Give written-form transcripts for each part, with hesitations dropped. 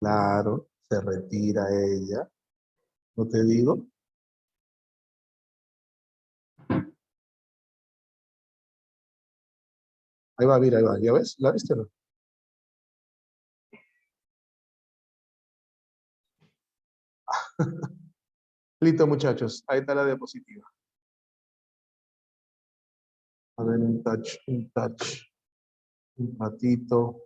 Claro, se retira ella. ¿No te digo? Ahí va, mira, ahí va. ¿Ya ves? ¿La viste o no? Listo, muchachos. Ahí está la diapositiva. A ver, un touch, un patito.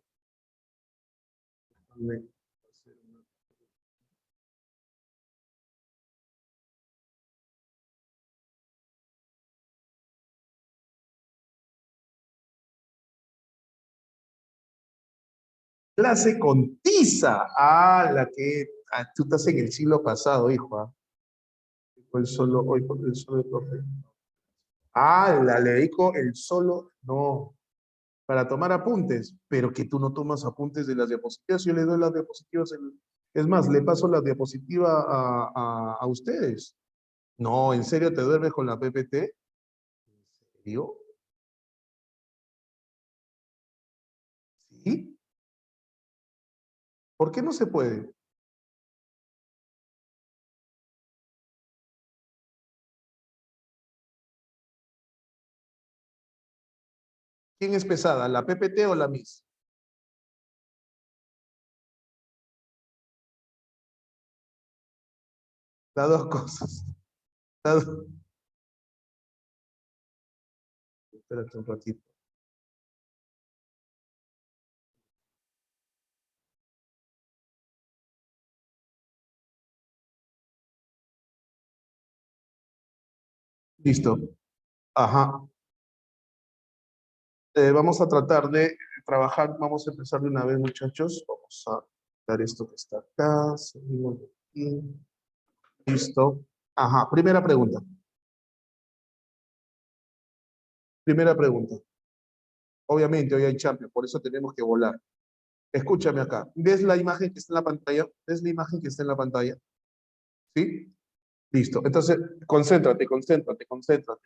Clase con tiza. Ah, la que tú estás en el siglo pasado, hijo. ¿Ah? Fue el solo, hoy por el solo profe. Ah, la le dedico el solo, no, para tomar apuntes, pero que tú no tomas apuntes de las diapositivas, yo le doy las diapositivas, es más, le paso la diapositiva a ustedes. No, ¿en serio te duermes con la PPT? ¿En serio? ¿Sí? ¿Por qué no se puede? ¿Quién es pesada, la PPT o la MIS? Las dos cosas. Las dos. Espérate un ratito. Listo. Ajá. Vamos a tratar de trabajar, vamos a empezar de una vez, muchachos. Vamos a dar esto que está acá. Seguimos aquí. Listo. Ajá, primera pregunta. Primera pregunta. Obviamente hoy hay Champions, por eso tenemos que volar. Escúchame acá. ¿Ves la imagen que está en la pantalla? ¿Ves la imagen que está en la pantalla? ¿Sí? Listo. Entonces, concéntrate, concéntrate, concéntrate.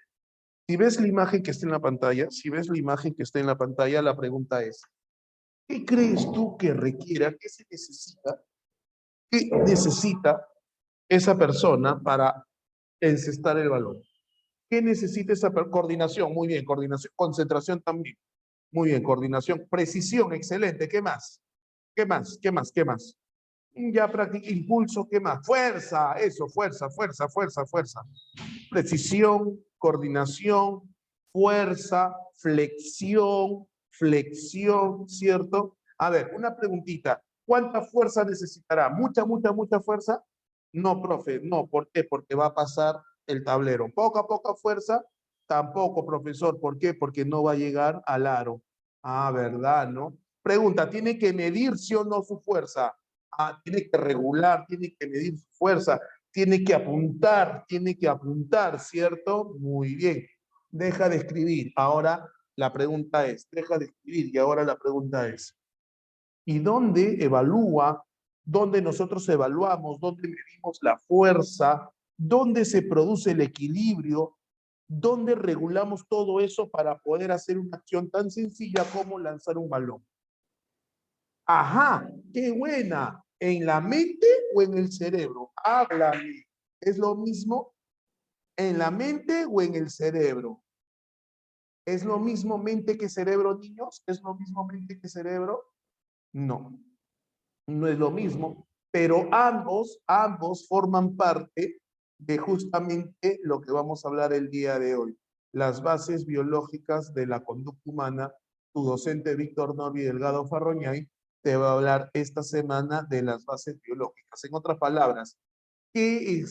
Si ves la imagen que está en la pantalla, si ves la imagen que está en la pantalla, la pregunta es, ¿qué crees tú que requiera, qué se necesita, qué necesita esa persona para encestar el balón? ¿Qué necesita esa coordinación? Muy bien, coordinación, concentración también. Muy bien, coordinación, precisión, excelente. ¿Qué más? ¿Qué más? ¿Qué más? ¿Qué más? Ya practica impulso, ¿qué más? Fuerza, eso, fuerza, fuerza, fuerza, fuerza. Precisión, coordinación, fuerza, flexión, flexión, ¿cierto? A ver, una preguntita. ¿Cuánta fuerza necesitará? ¿Mucha, mucha, mucha fuerza? No, profe, no. ¿Por qué? Porque va a pasar el tablero. Poca, poca fuerza, tampoco, profesor. ¿Por qué? Porque no va a llegar al aro. Ah, ¿verdad, no? Pregunta, ¿tiene que medir sí o no su fuerza? Ah, tiene que regular, tiene que medir su fuerza, tiene que apuntar, ¿cierto? Muy bien. Deja de escribir. Ahora la pregunta es, deja de escribir y ahora la pregunta es, ¿y dónde evalúa, dónde nosotros evaluamos, dónde medimos la fuerza, dónde se produce el equilibrio, dónde regulamos todo eso para poder hacer una acción tan sencilla como lanzar un balón? Ajá, qué buena. ¿En la mente o en el cerebro? Háblame. ¿Es lo mismo en la mente o en el cerebro? ¿Es lo mismo mente que cerebro, niños? ¿Es lo mismo mente que cerebro? No, no es lo mismo, pero ambos forman parte de justamente lo que vamos a hablar el día de hoy, las bases biológicas de la conducta humana. Tu docente Víctor Norby Delgado Farroñay te va a hablar esta semana de las bases biológicas. En otras palabras, ¿qué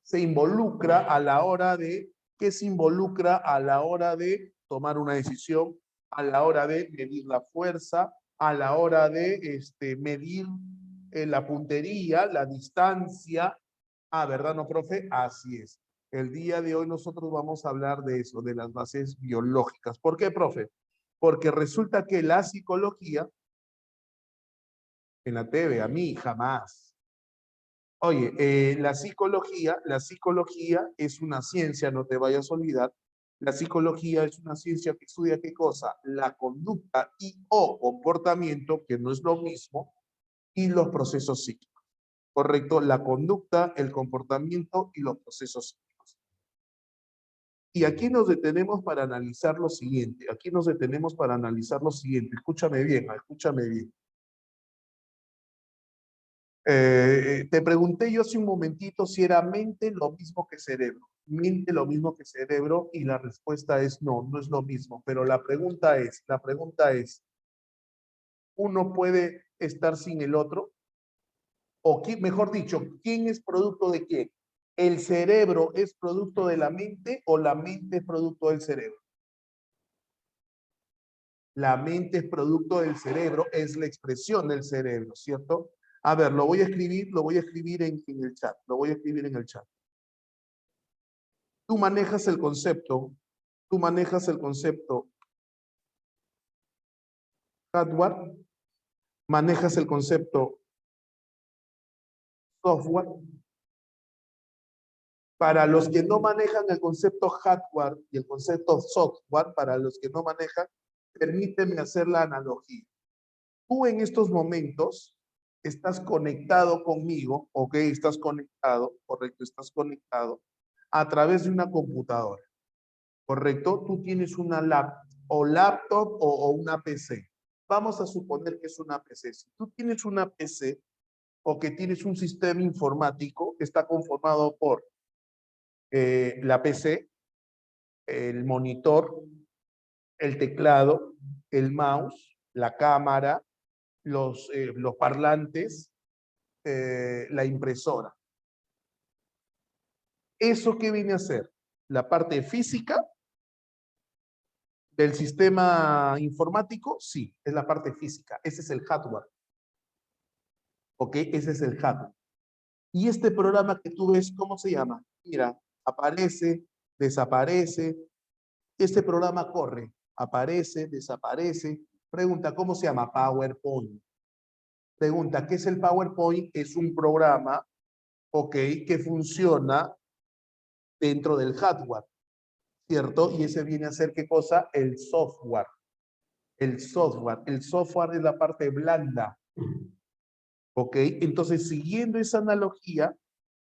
se involucra a la hora de, qué se involucra a la hora de tomar una decisión, a la hora de medir la fuerza, a la hora de medir la puntería, la distancia? Ah, ¿verdad, no, profe? Así es. El día de hoy nosotros vamos a hablar de eso, de las bases biológicas. ¿Por qué, profe? Porque resulta que la psicología, en la TV, a mí jamás. Oye, la psicología es una ciencia, no te vayas a olvidar. La psicología es una ciencia que estudia qué cosa, la conducta y o comportamiento, que no es lo mismo, y los procesos psíquicos. ¿Correcto? La conducta, el comportamiento y los procesos psíquicos. Y aquí nos detenemos para analizar lo siguiente. Aquí nos detenemos para analizar lo siguiente. Escúchame bien, escúchame bien. Te pregunté yo hace un momentito si era mente lo mismo que cerebro. Mente lo mismo que cerebro y la respuesta es no, no es lo mismo. Pero la pregunta es, ¿uno puede estar sin el otro? O mejor dicho, ¿quién es producto de quién? ¿El cerebro es producto de la mente o la mente es producto del cerebro? La mente es producto del cerebro, es la expresión del cerebro, ¿cierto? A ver, lo voy a escribir en el chat, lo voy a escribir en el chat. Tú manejas el concepto hardware, manejas el concepto software. Para los que no manejan el concepto hardware y el concepto software, para los que no manejan, permíteme hacer la analogía. Tú en estos momentos estás conectado conmigo, ¿ok? Estás conectado, correcto, estás conectado a través de una computadora, ¿correcto? Tú tienes una laptop o una PC. Vamos a suponer que es una PC. Si tú tienes una PC o que tienes un sistema informático que está conformado por la PC, el monitor, el teclado, el mouse, la cámara, los parlantes, la impresora. ¿Eso qué viene a ser? La parte física del sistema informático, sí, es la parte física. Ese es el hardware. ¿Ok? Ese es el hardware. Y este programa que tú ves, ¿cómo se llama? Mira, aparece, desaparece. Este programa corre, aparece, desaparece. Pregunta, ¿cómo se llama? PowerPoint. Pregunta, ¿qué es el PowerPoint? Es un programa, ok, que funciona dentro del hardware, ¿cierto? Y ese viene a ser, ¿qué cosa? El software. El software. El software es la parte blanda, ok. Entonces, siguiendo esa analogía,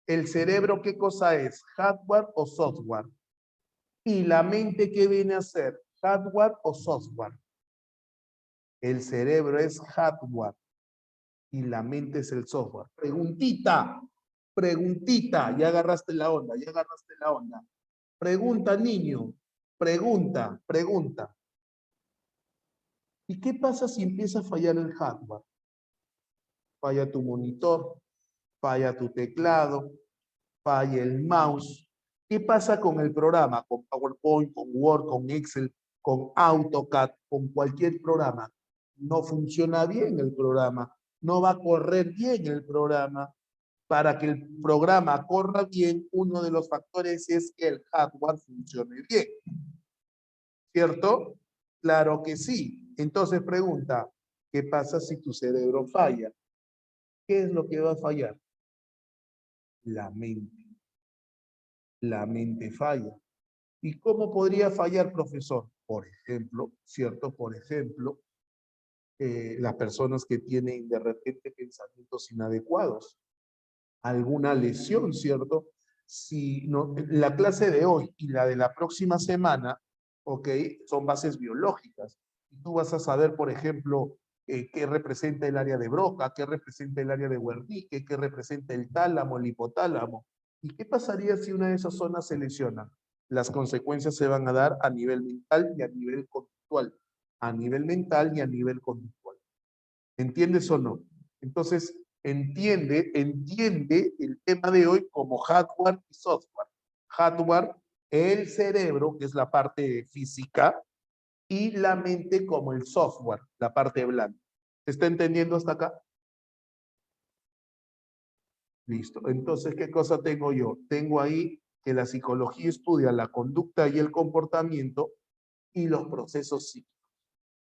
el cerebro, ¿qué cosa es? ¿Hardware o software? Y la mente, ¿qué viene a ser? ¿Hardware o software? El cerebro es hardware y la mente es el software. Preguntita, preguntita, ya agarraste la onda, ya agarraste la onda. Pregunta, niño, pregunta, pregunta. ¿Y qué pasa si empieza a fallar el hardware? Falla tu monitor, falla tu teclado, falla el mouse. ¿Qué pasa con el programa? Con PowerPoint, con Word, con Excel, con AutoCAD, con cualquier programa. No funciona bien el programa. No va a correr bien el programa. Para que el programa corra bien, uno de los factores es que el hardware funcione bien. ¿Cierto? Claro que sí. Entonces pregunta, ¿qué pasa si tu cerebro falla? ¿Qué es lo que va a fallar? La mente. La mente falla. ¿Y cómo podría fallar, profesor? Por ejemplo, ¿cierto? Por ejemplo, las personas que tienen de repente pensamientos inadecuados, alguna lesión, ¿cierto? Si no, la clase de hoy y la de la próxima semana, ¿ok? Son bases biológicas. Y tú vas a saber, por ejemplo, qué representa el área de Broca, qué representa el área de Wernicke, qué representa el tálamo, el hipotálamo. ¿Y qué pasaría si una de esas zonas se lesiona? Las consecuencias se van a dar a nivel mental y a nivel conductual. A nivel mental y a nivel conductual. ¿Entiendes o no? Entonces, entiende el tema de hoy como hardware y software. Hardware, el cerebro, que es la parte física, y la mente como el software, la parte blanda. ¿Se está entendiendo hasta acá? Listo. Entonces, ¿qué cosa tengo yo? Tengo ahí que la psicología estudia la conducta y el comportamiento y los procesos psíquicos.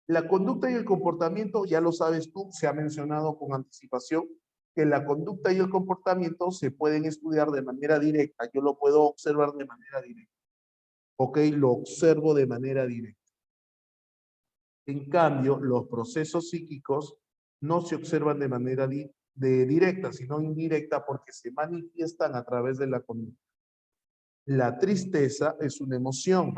La conducta y el comportamiento, ya lo sabes tú, se ha mencionado con anticipación, que la conducta y el comportamiento se pueden estudiar de manera directa. Yo lo puedo observar de manera directa. ¿Ok? Lo observo de manera directa. En cambio, los procesos psíquicos no se observan de manera directa, sino indirecta porque se manifiestan a través de la conducta. La tristeza es una emoción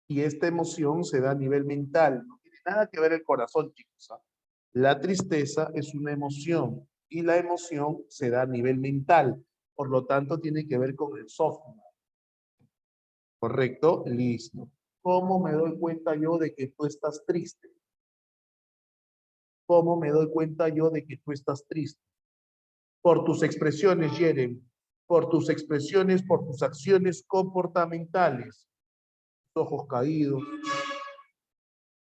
y esta emoción se da a nivel mental. No tiene nada que ver el corazón, chicos. ¿Ah? La tristeza es una emoción y la emoción se da a nivel mental. Por lo tanto, tiene que ver con el software. ¿Correcto? Listo. ¿Cómo me doy cuenta yo de que tú estás triste? ¿Cómo me doy cuenta yo de que tú estás triste? Por tus expresiones, Jerem. Por tus expresiones, por tus acciones comportamentales. Tus ojos caídos,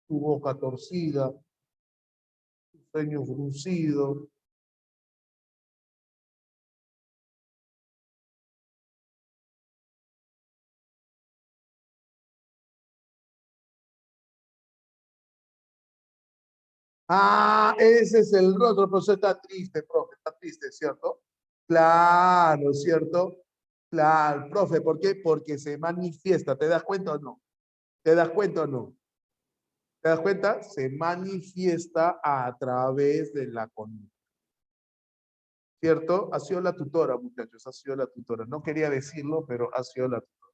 tu boca torcida, tu ceño fruncido. Ah, ese es el rostro, profesor, está triste, profe, está triste, ¿cierto? Claro, ¿cierto? Claro, profe, ¿por qué? Porque se manifiesta, ¿te das cuenta o no? ¿Te das cuenta o no? ¿Te das cuenta? Se manifiesta a través de la conducta. ¿Cierto? Ha sido la tutora, muchachos, ha sido la tutora. No quería decirlo, pero ha sido la tutora.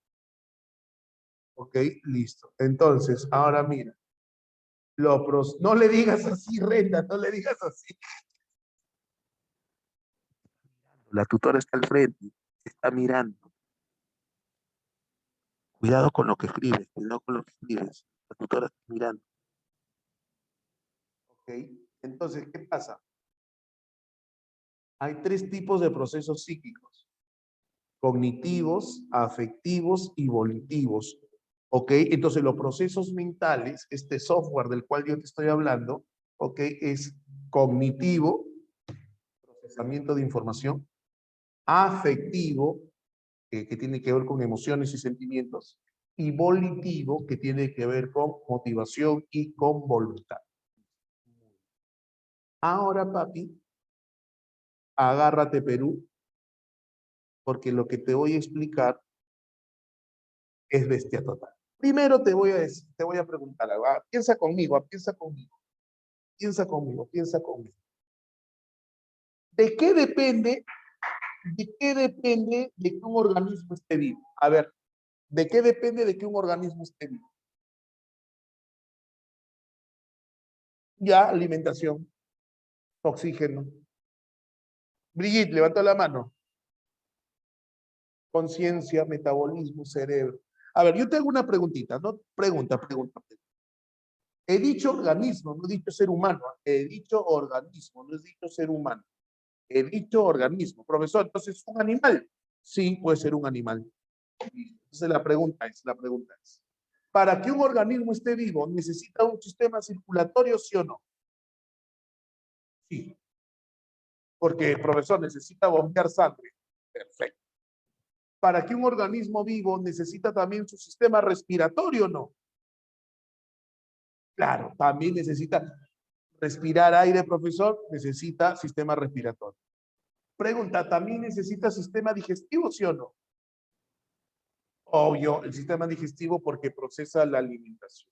Ok, listo. Entonces, ahora mira. No le digas así, Renda, no le digas así. La tutora está al frente, está mirando. Cuidado con lo que escribes, cuidado con lo que escribes. La tutora está mirando. Ok, entonces, ¿qué pasa? Hay tres tipos de procesos psíquicos. Cognitivos, afectivos y volitivos. ¿Ok? Entonces los procesos mentales, este software del cual yo te estoy hablando, ¿ok? Es cognitivo, procesamiento de información, afectivo, que tiene que ver con emociones y sentimientos, y volitivo, que tiene que ver con motivación y con voluntad. Ahora, papi, agárrate Perú, porque lo que te voy a explicar es bestia total. Primero te voy a decir, te voy a preguntar, piensa conmigo, piensa conmigo, piensa conmigo, piensa conmigo. ¿De qué depende, de que un organismo esté vivo? A ver, ¿de qué depende de que un organismo esté vivo? Ya, alimentación, oxígeno. Brigitte, levanta la mano. Conciencia, metabolismo, cerebro. A ver, yo te hago una preguntita, ¿no? Pregunta. He dicho organismo, no he dicho ser humano. He dicho organismo, no he dicho ser humano. He dicho organismo. Profesor, entonces, ¿un animal? Sí, puede ser un animal. Entonces, la pregunta es, ¿para que un organismo esté vivo, necesita un sistema circulatorio, sí o no? Sí. Porque el profesor necesita bombear sangre. Perfecto. ¿Para que un organismo vivo necesita también su sistema respiratorio, no? Claro, también necesita respirar aire, profesor, necesita sistema respiratorio. Pregunta, ¿también necesita sistema digestivo, sí o no? Obvio, el sistema digestivo porque procesa la alimentación.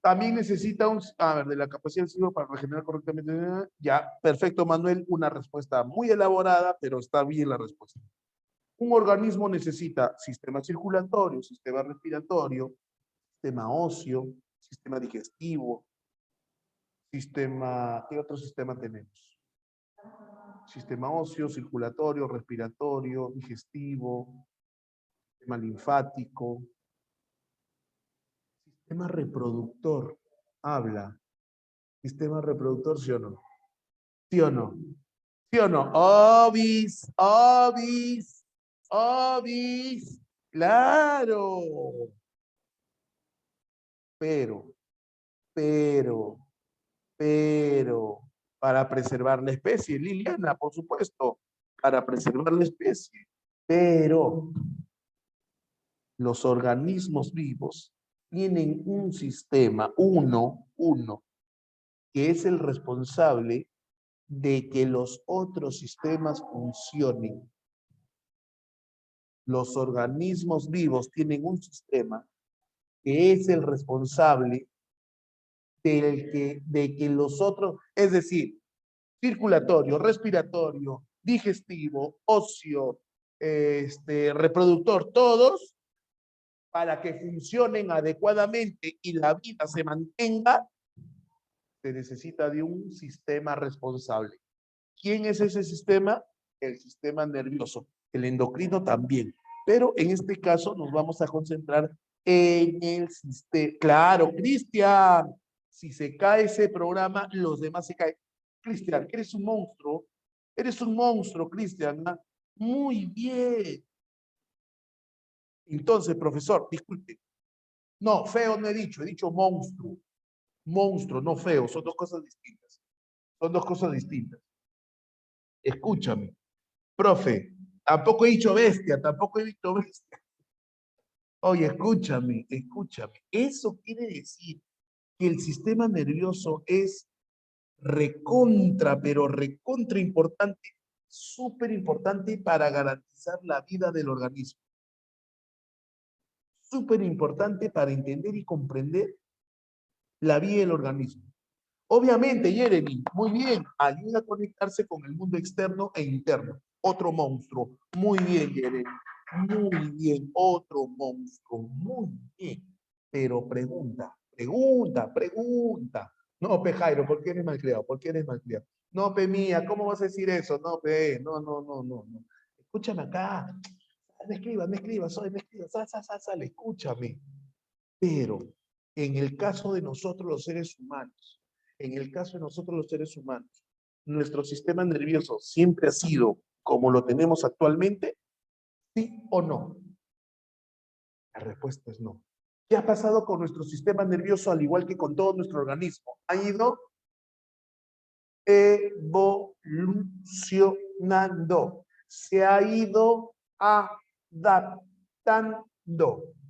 También necesita de la capacidad del cerebro para regenerar correctamente. Ya, perfecto, Manuel, una respuesta muy elaborada, pero está bien la respuesta. Un organismo necesita sistema circulatorio, sistema respiratorio, sistema óseo, sistema digestivo, ¿qué otro sistema tenemos? Sistema óseo, circulatorio, respiratorio, digestivo, sistema linfático, sistema reproductor, habla. Sistema reproductor, ¿sí o no? ¿Sí o no? ¿Sí o no? Ovis, ovis, ovis. Claro. Pero, pero, pero, para preservar la especie, Liliana, por supuesto, para preservar la especie. Pero los organismos vivos tienen un sistema, uno, que es el responsable de que los otros sistemas funcionen. Los organismos vivos tienen un sistema que es el responsable de que los otros, es decir, circulatorio, respiratorio, digestivo, óseo, reproductor, todos, para que funcionen adecuadamente y la vida se mantenga, se necesita de un sistema responsable. ¿Quién es ese sistema? El sistema nervioso. El endocrino también. Pero en este caso nos vamos a concentrar en el sistema. Claro, Cristian, si se cae ese programa, los demás se caen. Cristian, eres un monstruo. Eres un monstruo, Cristian. ¿Ah? Muy bien. Entonces, profesor, disculpe. No, feo no he dicho monstruo. Monstruo, no feo, son dos cosas distintas. Son dos cosas distintas. Escúchame. Profe, tampoco he dicho bestia, tampoco he dicho bestia. Oye, escúchame, escúchame. Eso quiere decir que el sistema nervioso es recontra, pero recontra importante, súper importante para garantizar la vida del organismo. Súper importante para entender y comprender la vida del organismo. Obviamente, Jeremy, muy bien, ayuda a conectarse con el mundo externo e interno. Otro monstruo. Muy bien, Jeremy. Muy bien, otro monstruo. Muy bien. Pero pregunta. No, pe Jairo, ¿por qué eres malcriado? ¿Por qué eres malcriado? No, pe mía, ¿cómo vas a decir eso? No, pe, no. Escúchame acá. Me escribas, sale, escúchame. Pero en el caso de nosotros los seres humanos, nuestro sistema nervioso siempre ha sido como lo tenemos actualmente, ¿sí o no? La respuesta es no. ¿Qué ha pasado con nuestro sistema nervioso al igual que con todo nuestro organismo? Ha ido evolucionando, se ha ido adaptando,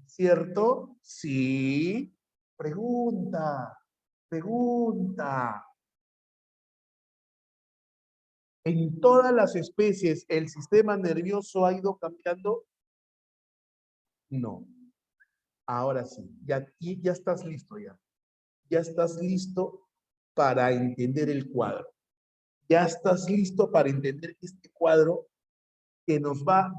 ¿cierto? Sí. Pregunta. ¿En todas las especies el sistema nervioso ha ido cambiando? No. Ahora sí, ya estás listo ya. Ya estás listo para entender el cuadro. Ya estás listo para entender este cuadro que nos va a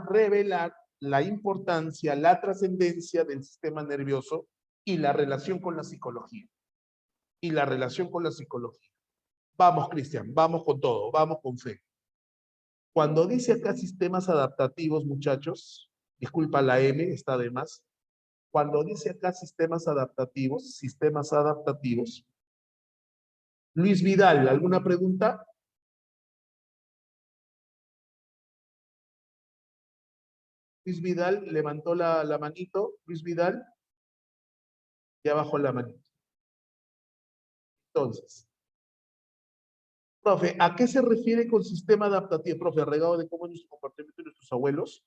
revelar la importancia, la trascendencia del sistema nervioso y la relación con la psicología. Vamos, Cristian, vamos con todo, vamos con fe. Cuando dice acá sistemas adaptativos, muchachos, disculpa la M, está de más. Cuando dice acá sistemas adaptativos, Luis Vidal, ¿alguna pregunta? Luis Vidal levantó la manito. Luis Vidal, ya bajó la manito. Entonces, profe, ¿a qué se refiere con sistema adaptativo? Profe, arraigado de cómo es nuestro comportamiento de nuestros abuelos.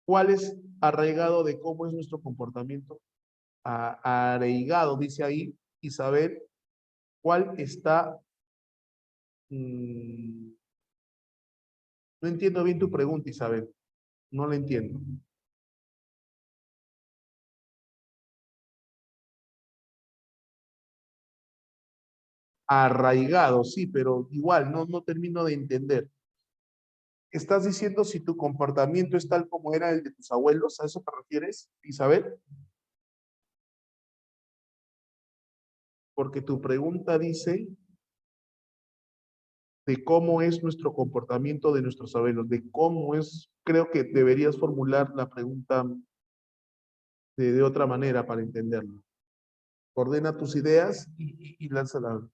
¿Cuál es arraigado de cómo es nuestro comportamiento? Arraigado, dice ahí, Isabel. ¿Cuál está? No entiendo bien tu pregunta, Isabel. No la entiendo. Arraigado, sí, pero igual, no termino de entender. ¿Estás diciendo si tu comportamiento es tal como era el de tus abuelos? ¿A eso te refieres, Isabel? Porque tu pregunta dice de cómo es nuestro comportamiento de nuestros abuelos, de cómo es, creo que deberías formular la pregunta de otra manera para entenderlo. Ordena tus ideas y lánzala.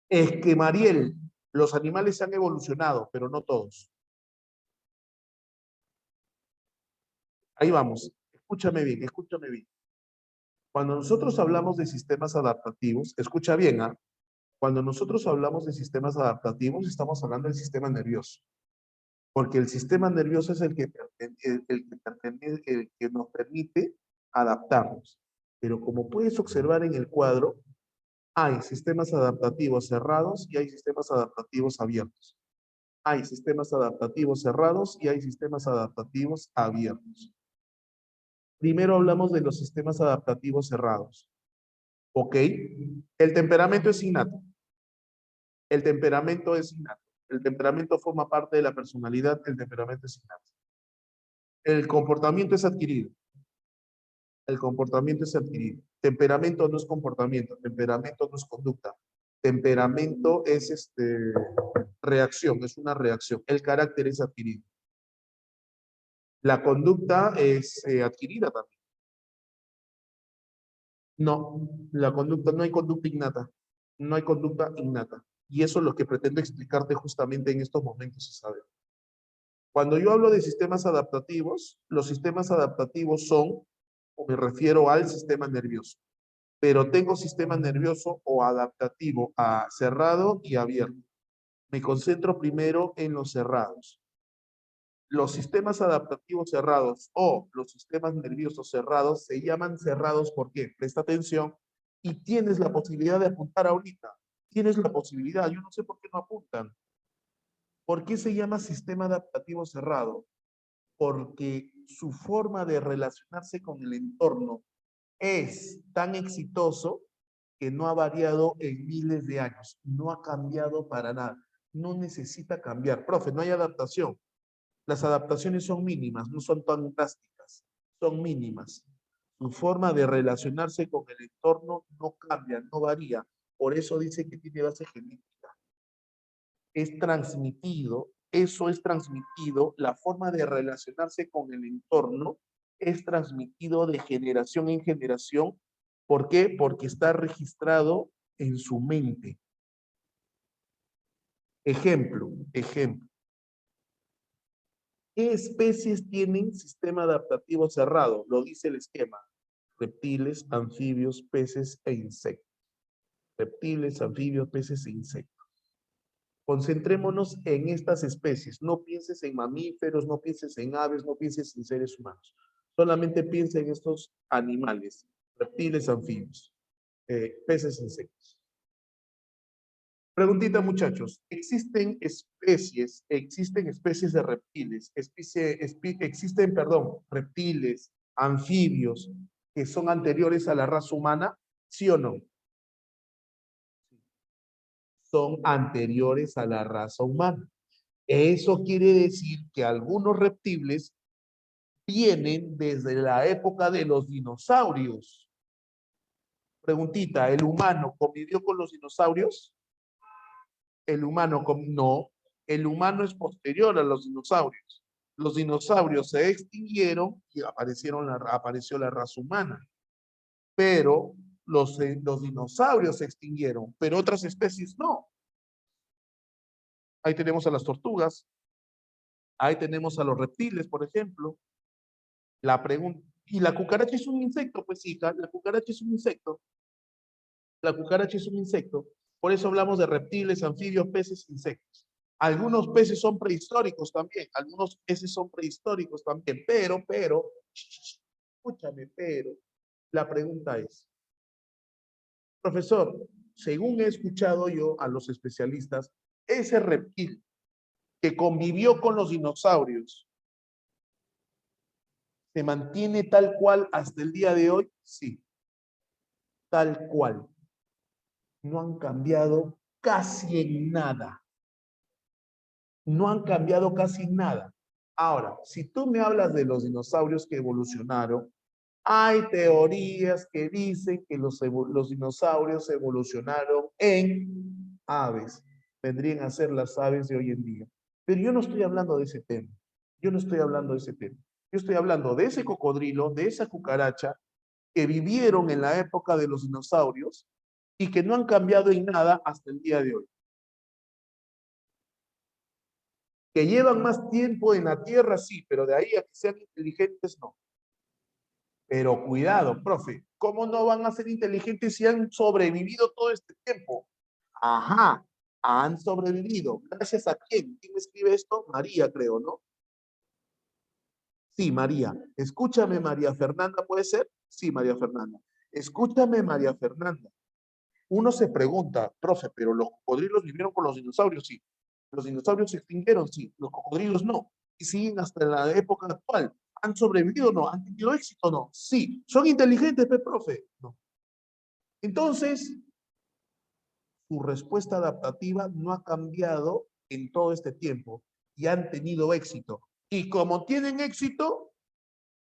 Es que, Mariel, los animales han evolucionado, pero no todos. Ahí vamos. Escúchame bien, escúchame bien. Cuando nosotros hablamos de sistemas adaptativos, escucha bien, ¿ah? Cuando nosotros hablamos de sistemas adaptativos, estamos hablando del sistema nervioso. Porque el sistema nervioso es el que nos permite adaptarnos. Pero como puedes observar en el cuadro, hay sistemas adaptativos cerrados y hay sistemas adaptativos abiertos. Hay sistemas adaptativos cerrados y hay sistemas adaptativos abiertos. Primero hablamos de los sistemas adaptativos cerrados. ¿Ok? El temperamento es innato. El temperamento es innato. El temperamento forma parte de la personalidad. El temperamento es innato. El comportamiento es adquirido. El comportamiento es adquirido. Temperamento no es comportamiento. Temperamento no es conducta. Temperamento es reacción, es una reacción. El carácter es adquirido. La conducta es adquirida también. No, la conducta, no hay conducta innata. No hay conducta innata. Y eso es lo que pretendo explicarte justamente en estos momentos, Isabel. Cuando yo hablo de sistemas adaptativos, los sistemas adaptativos son, o me refiero al sistema nervioso, pero tengo sistema nervioso o adaptativo a cerrado y abierto. Me concentro primero en los cerrados. Los sistemas adaptativos cerrados o los sistemas nerviosos cerrados se llaman cerrados porque, presta atención, y tienes la posibilidad de apuntar ahorita. Tienes la posibilidad, yo no sé por qué no apuntan. ¿Por qué se llama sistema adaptativo cerrado? Porque su forma de relacionarse con el entorno es tan exitoso que no ha variado en miles de años, no ha cambiado para nada, no necesita cambiar. Profe, no hay adaptación. Las adaptaciones son mínimas, no son tan drásticas, son mínimas. Su forma de relacionarse con el entorno no cambia, no varía. Por eso dice que tiene base genética. Es transmitido, eso es transmitido, la forma de relacionarse con el entorno es transmitido de generación en generación. ¿Por qué? Porque está registrado en su mente. Ejemplo. ¿Qué especies tienen sistema adaptativo cerrado? Lo dice el esquema. Reptiles, anfibios, peces e insectos. Reptiles, anfibios, peces e insectos. Concentrémonos en estas especies. No pienses en mamíferos, no pienses en aves, no pienses en seres humanos. Solamente piensa en estos animales. Reptiles, anfibios, peces, insectos. Preguntita, muchachos. Existen especies de reptiles, reptiles, anfibios, que son anteriores a la raza humana, ¿sí o no? Son anteriores a la raza humana. Eso quiere decir que algunos reptiles vienen desde la época de los dinosaurios. Preguntita, ¿el humano convivió con los dinosaurios? No, el humano es posterior a los dinosaurios. Los dinosaurios se extinguieron y apareció la raza humana. Pero los dinosaurios se extinguieron, pero otras especies no. Ahí tenemos a las tortugas, ahí tenemos a los reptiles, por ejemplo. La pregunta, ¿y la cucaracha es un insecto? Pues sí, la cucaracha es un insecto. La cucaracha es un insecto. Por eso hablamos de reptiles, anfibios, peces, insectos. Algunos peces son prehistóricos también. Algunos peces son prehistóricos también. Escúchame, pero la pregunta es, profesor, según he escuchado yo a los especialistas, ese reptil que convivió con los dinosaurios, ¿se mantiene tal cual hasta el día de hoy? Sí, tal cual. No han cambiado casi en nada. No han cambiado casi nada. Ahora, si tú me hablas de los dinosaurios que evolucionaron, hay teorías que dicen que los dinosaurios evolucionaron en aves. Vendrían a ser las aves de hoy en día. Pero yo no estoy hablando de ese tema. Yo no estoy hablando de ese tema. Yo estoy hablando de ese cocodrilo, de esa cucaracha, que vivieron en la época de los dinosaurios y que no han cambiado en nada hasta el día de hoy. Que llevan más tiempo en la Tierra, sí, pero de ahí a que sean inteligentes, no. Pero cuidado, profe, ¿cómo no van a ser inteligentes si han sobrevivido todo este tiempo? Ajá, han sobrevivido. ¿Gracias a quién? ¿Quién escribe esto? María, creo, ¿no? Sí, María. Escúchame, María Fernanda, ¿puede ser? Sí, María Fernanda. Escúchame, María Fernanda. Uno se pregunta, profe, pero los cocodrilos vivieron con los dinosaurios, sí. Los dinosaurios se extinguieron, sí. Los cocodrilos no. Y siguen hasta la época actual. ¿Han sobrevivido o no? ¿Han tenido éxito o no? Sí. ¿Son inteligentes, profe? No. Entonces, su respuesta adaptativa no ha cambiado en todo este tiempo y han tenido éxito. Y como tienen éxito,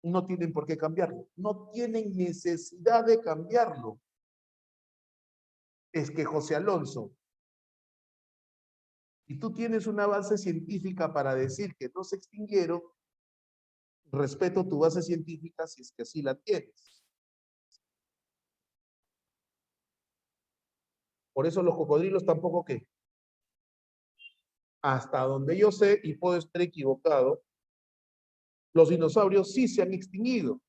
no tienen por qué cambiarlo. No tienen necesidad de cambiarlo. Es que José Alonso, si tú tienes una base científica para decir que no se extinguieron, respeto tu base científica si es que así la tienes. Por eso los cocodrilos tampoco qué. Hasta donde yo sé, y puedo estar equivocado, los dinosaurios sí se han extinguido.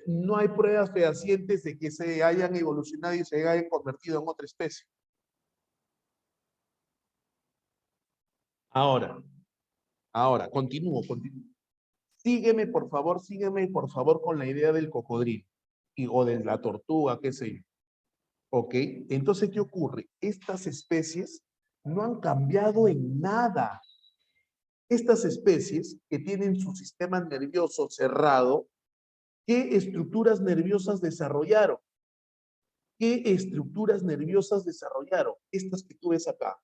No hay pruebas fehacientes de que se hayan evolucionado y se hayan convertido en otra especie. Ahora, continúo. Sígueme, por favor, con la idea del cocodrilo o de la tortuga, qué sé yo. ¿Ok? Entonces, ¿qué ocurre? Estas especies no han cambiado en nada. Estas especies que tienen su sistema nervioso cerrado, ¿qué estructuras nerviosas desarrollaron? ¿Qué estructuras nerviosas desarrollaron? Estas que tú ves acá.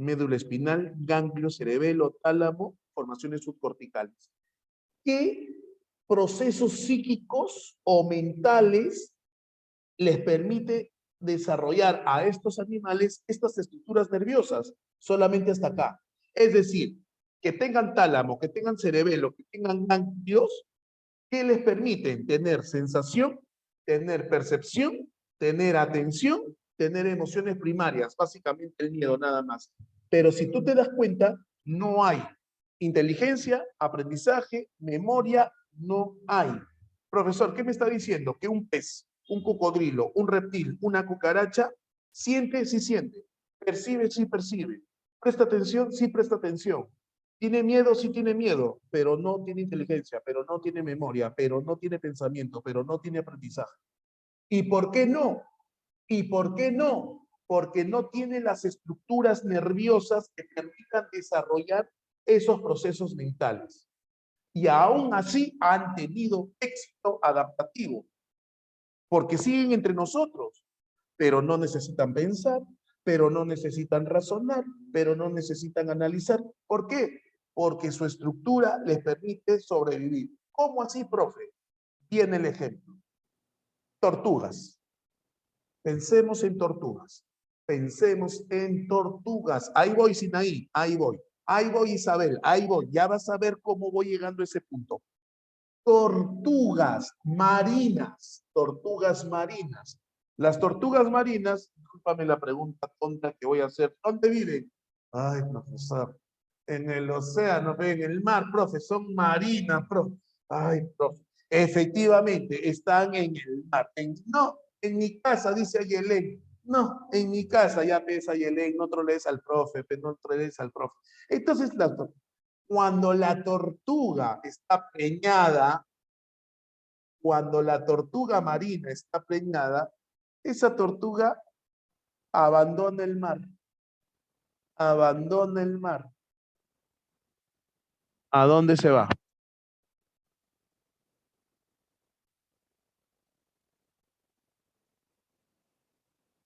Médula espinal, ganglio, cerebelo, tálamo, formaciones subcorticales. ¿Qué procesos psíquicos o mentales les permite desarrollar a estos animales estas estructuras nerviosas? Solamente hasta acá. Es decir, que tengan tálamo, que tengan cerebelo, que tengan ganglios, que les permiten tener sensación, tener percepción, tener atención, tener emociones primarias, básicamente el miedo nada más. Pero si tú te das cuenta, no hay inteligencia, aprendizaje, memoria, no hay. Profesor, ¿qué me está diciendo? Que un pez, un cocodrilo, un reptil, una cucaracha, siente, sí siente, percibe, sí percibe, presta atención, sí presta atención, tiene miedo, sí tiene miedo, pero no tiene inteligencia, pero no tiene memoria, pero no tiene pensamiento, pero no tiene aprendizaje. ¿Y por qué no? ¿Y por qué no? Porque no tiene las estructuras nerviosas que permitan desarrollar esos procesos mentales. Y aún así han tenido éxito adaptativo, porque siguen entre nosotros, pero no necesitan pensar, pero no necesitan razonar, pero no necesitan analizar. ¿Por qué? Porque su estructura les permite sobrevivir. ¿Cómo así, profe? Viene el ejemplo. Tortugas. Pensemos en tortugas. Pensemos en tortugas. Ahí voy, Sinaí, ahí voy. Ahí voy, Isabel, ahí voy. Ya vas a ver cómo voy llegando a ese punto. Tortugas marinas. Tortugas marinas. Las tortugas marinas, discúlpame la pregunta tonta que voy a hacer, ¿dónde viven? Ay, profesor, en el océano, en el mar, profe, son marinas, profe. Ay, profe, efectivamente, están en el mar. No, en mi casa, dice Ayelén. No, en mi casa, ya ves Ayelén, no trolees al profe, no trolees al profe. Entonces, cuando la tortuga está preñada, cuando la tortuga marina está preñada, esa tortuga abandona el mar. Abandona el mar. ¿A dónde se va?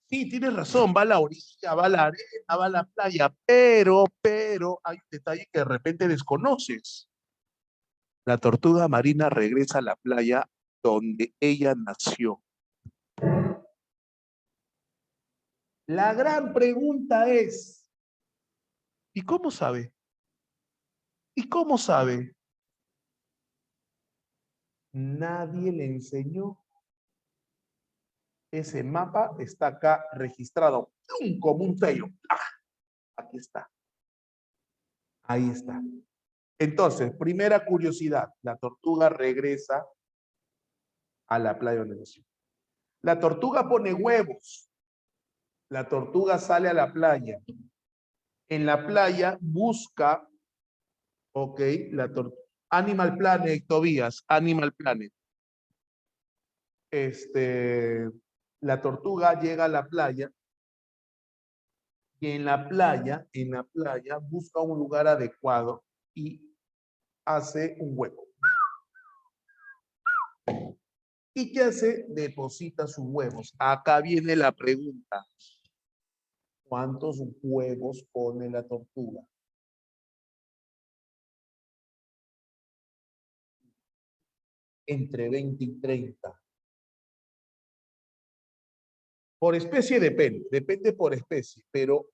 Sí, tienes razón, va a la orilla, va a la arena, va a la playa, pero hay un detalle que de repente desconoces. La tortuga marina regresa a la playa donde ella nació. La gran pregunta es, ¿y cómo sabe? ¿Y cómo sabe? Nadie le enseñó. Ese mapa está acá registrado como un sello. Aquí está. Ahí está. Entonces, primera curiosidad, la tortuga regresa a la playa donde nació. La tortuga pone huevos. La tortuga sale a la playa. En la playa busca, ok, Animal Planet, Tobías, Animal Planet. La tortuga llega a la playa y en la playa busca un lugar adecuado y hace un huevo. ¿Y qué hace? Deposita sus huevos. Acá viene la pregunta. ¿Cuántos huevos pone la tortuga? Entre 20 y 30. Por especie depende por especie, pero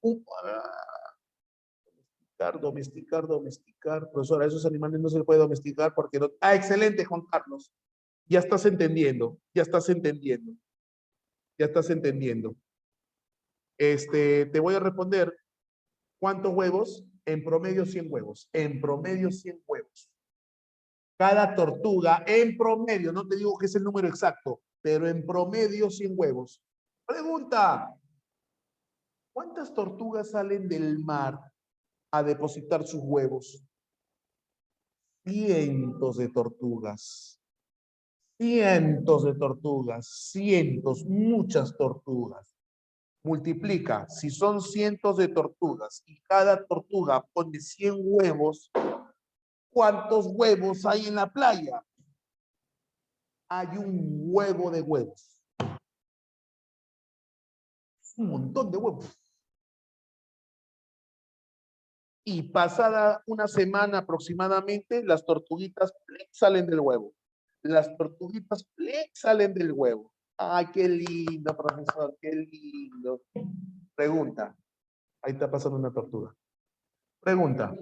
domesticar, profesora, esos animales no se puede domesticar porque no. Ah, excelente, Juan Carlos. Ya estás entendiendo, ya estás entendiendo, ya estás entendiendo. Te voy a responder, ¿cuántos huevos? En promedio 100 huevos, en promedio 100 huevos. Cada tortuga, en promedio, no te digo que es el número exacto, pero en promedio 100 huevos. Pregunta, ¿cuántas tortugas salen del mar a depositar sus huevos? Cientos de tortugas. Cientos de tortugas. Cientos, muchas tortugas. Multiplica, si son cientos de tortugas y cada tortuga pone 100 huevos, ¿cuántos huevos hay en la playa? Hay un huevo de huevos. Un montón de huevos. Y pasada una semana aproximadamente, las tortuguitas salen del huevo. Las tortuguitas salen del huevo. Ay, qué lindo, profesor, qué lindo. Pregunta. Ahí está pasando una tortuga. Pregunta.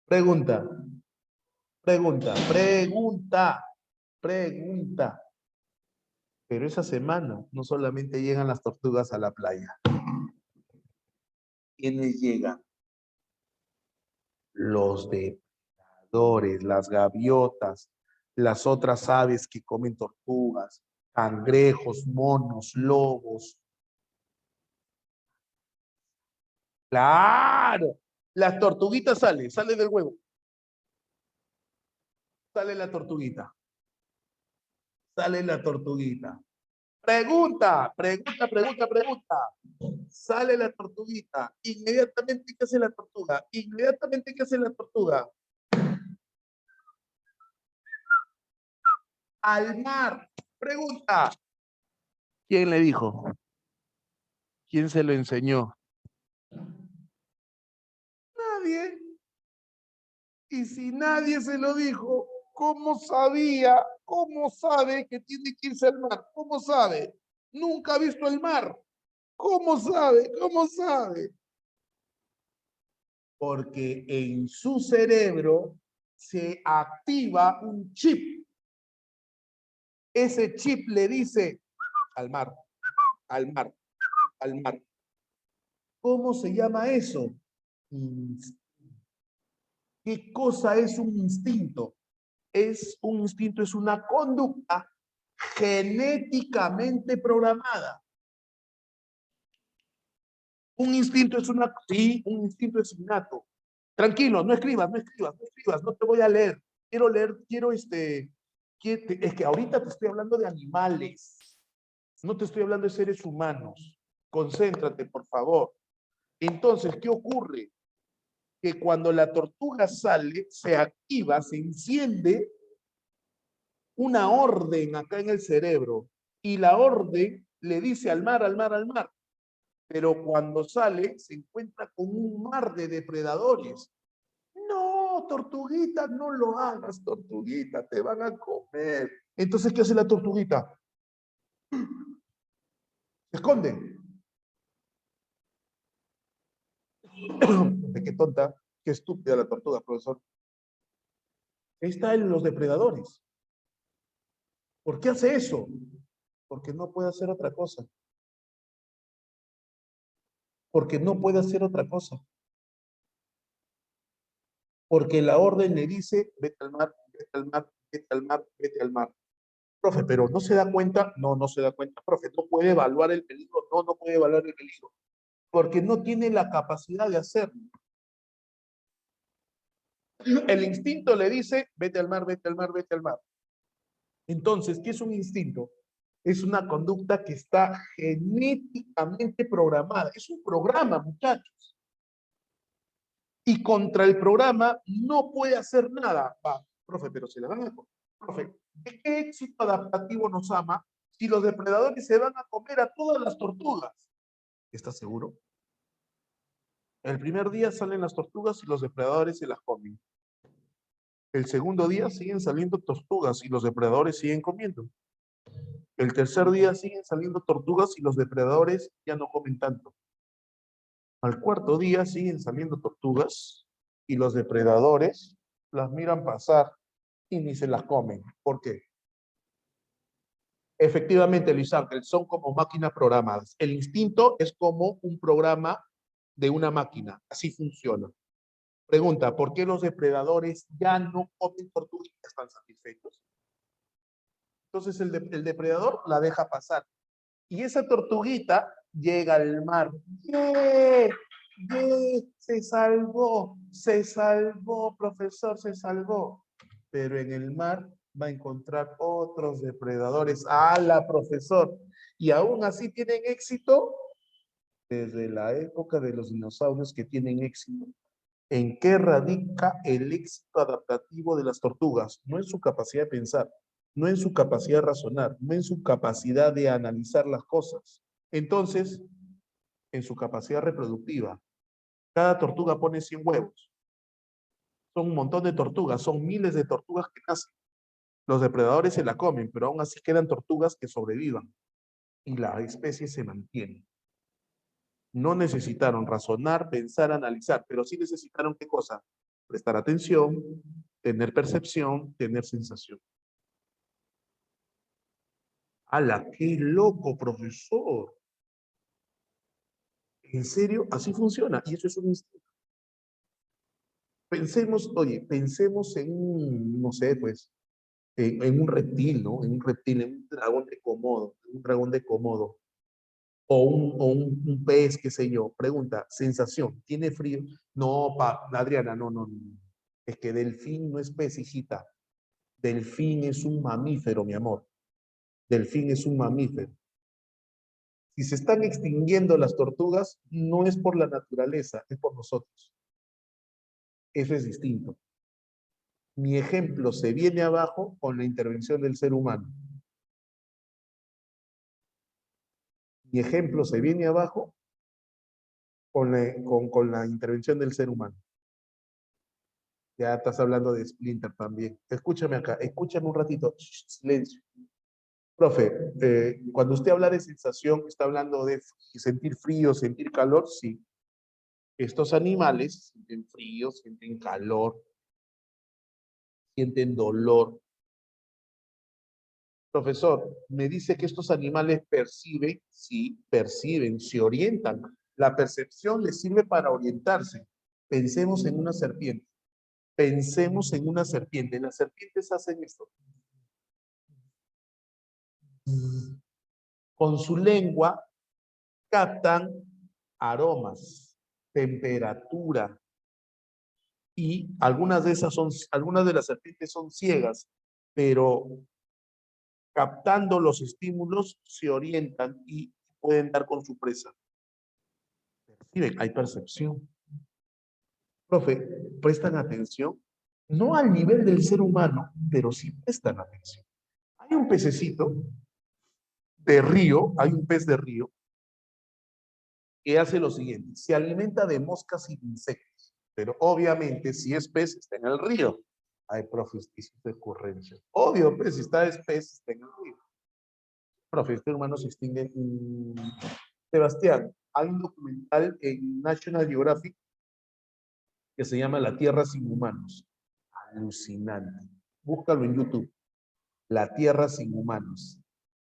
Pregunta. Pregunta. Pregunta. Pregunta. Pero esa semana no solamente llegan las tortugas a la playa. ¿Quiénes llegan? Los depredadores, las gaviotas, las otras aves que comen tortugas, cangrejos, monos, lobos. ¡Claro! Las tortuguitas sale del huevo. Sale la tortuguita. Sale la tortuguita. Pregunta. Sale la tortuguita. Inmediatamente, ¿qué hace la tortuga? Inmediatamente, ¿qué hace la tortuga? Al mar. Pregunta. ¿Quién le dijo? ¿Quién se lo enseñó? Nadie. Y si nadie se lo dijo, ¿cómo sabía? ¿Cómo sabe que tiene que irse al mar? ¿Cómo sabe? Nunca ha visto el mar. ¿Cómo sabe? ¿Cómo sabe? Porque en su cerebro se activa un chip. Ese chip le dice al mar, al mar, al mar. ¿Cómo se llama eso? ¿Qué cosa es un instinto? Un instinto, es una conducta genéticamente programada. Un instinto es un instinto es innato. Tranquilo, no escribas, no te voy a leer. Es que ahorita te estoy hablando de animales, no te estoy hablando de seres humanos. Concéntrate, por favor. Entonces, ¿qué ocurre? Que cuando la tortuga sale, se activa, se enciende una orden acá en el cerebro y la orden le dice al mar, al mar, al mar. Pero cuando sale, se encuentra con un mar de depredadores. No, tortuguita, no lo hagas, tortuguita, te van a comer. Entonces, ¿qué hace la tortuguita? Se esconde. Qué tonta, qué estúpida la tortuga, profesor. Ahí están los depredadores. ¿Por qué hace eso? Porque no puede hacer otra cosa. Porque no puede hacer otra cosa. Porque la orden le dice, vete al mar, vete al mar, vete al mar, vete al mar. Profe, pero no se da cuenta, no se da cuenta, profe, no puede evaluar el peligro, no puede evaluar el peligro, porque no tiene la capacidad de hacerlo. El instinto le dice, vete al mar, vete al mar, vete al mar. Entonces, ¿qué es un instinto? Es una conducta que está genéticamente programada, es un programa, muchachos. y contra el programa no puede hacer nada. Va, profe, pero se la van a comer. Profe, ¿de qué éxito adaptativo nos ama si los depredadores se van a comer a todas las tortugas? ¿Estás seguro? El primer día salen las tortugas y los depredadores se las comen. El segundo día siguen saliendo tortugas y los depredadores siguen comiendo. El tercer día siguen saliendo tortugas y los depredadores ya no comen tanto. Al cuarto día siguen saliendo tortugas y los depredadores las miran pasar y ni se las comen. ¿Por qué? Efectivamente, Luis Ángel, son como máquinas programadas. El instinto es como un programa de una máquina. Así funciona. Pregunta, ¿por qué los depredadores ya no comen tortugas y están satisfechos? Entonces el depredador la deja pasar. Y esa tortuguita llega al mar. ¡Yeah! ¡Yeah! Se salvó, profesor, se salvó. Pero en el mar va a encontrar otros depredadores. ¡Hala, profesor! Y aún así tienen éxito desde la época de los dinosaurios que tienen éxito. ¿En qué radica el éxito adaptativo de las tortugas? No en su capacidad de pensar, no en su capacidad de razonar, no en su capacidad de analizar las cosas. Entonces, en su capacidad reproductiva. Cada tortuga pone 100 huevos. Son un montón de tortugas, son miles de tortugas que nacen. Los depredadores se la comen, pero aún así quedan tortugas que sobrevivan. Y la especie se mantiene. No necesitaron razonar, pensar, analizar, pero sí necesitaron ¿qué cosa? Prestar atención, tener percepción, tener sensación. ¡Hala, qué loco, profesor! ¿En serio? Así funciona. Y eso es un instinto. Pensemos, oye, pensemos en un, no sé, pues, en un reptil, ¿no? En un reptil, en un dragón de Komodo, un dragón de Komodo. O un pez, qué sé yo. Pregunta, sensación, ¿tiene frío? No, Adriana, no, no, no. Es que delfín no es pez, hijita. Delfín es un mamífero, mi amor. Delfín es un mamífero. Si se están extinguiendo las tortugas, no es por la naturaleza, es por nosotros. Eso es distinto. Mi ejemplo se viene abajo con la intervención del ser humano. Mi ejemplo se viene abajo con la intervención del ser humano. Ya estás hablando de Splinter también. Escúchame acá, escúchame un ratito. Silencio. Profe, cuando usted habla de sensación, ¿está hablando de sentir frío, sentir calor? Sí. Estos animales sienten frío, sienten calor, sienten dolor. Profesor, me dice que estos animales perciben, sí, perciben, se orientan. La percepción les sirve para orientarse. Pensemos en una serpiente. Pensemos en una serpiente. Las serpientes hacen esto. Con su lengua captan aromas, temperatura, y algunas de las serpientes son ciegas, pero captando los estímulos se orientan y pueden dar con su presa. Perciben, hay percepción. Profe, prestan atención, no al nivel del ser humano, pero sí prestan atención. Hay un pececito de río, hay un pez de río que hace lo siguiente, se alimenta de moscas y de insectos, pero obviamente si es pez está en el río. Ay, profe, hiciste ocurrencia. Obvio, pues, si está es pez, está en el río. Profe, este humano se extingue. Sebastián, hay un documental en National Geographic que se llama La Tierra sin humanos. Alucinante. Búscalo en YouTube. La Tierra sin humanos.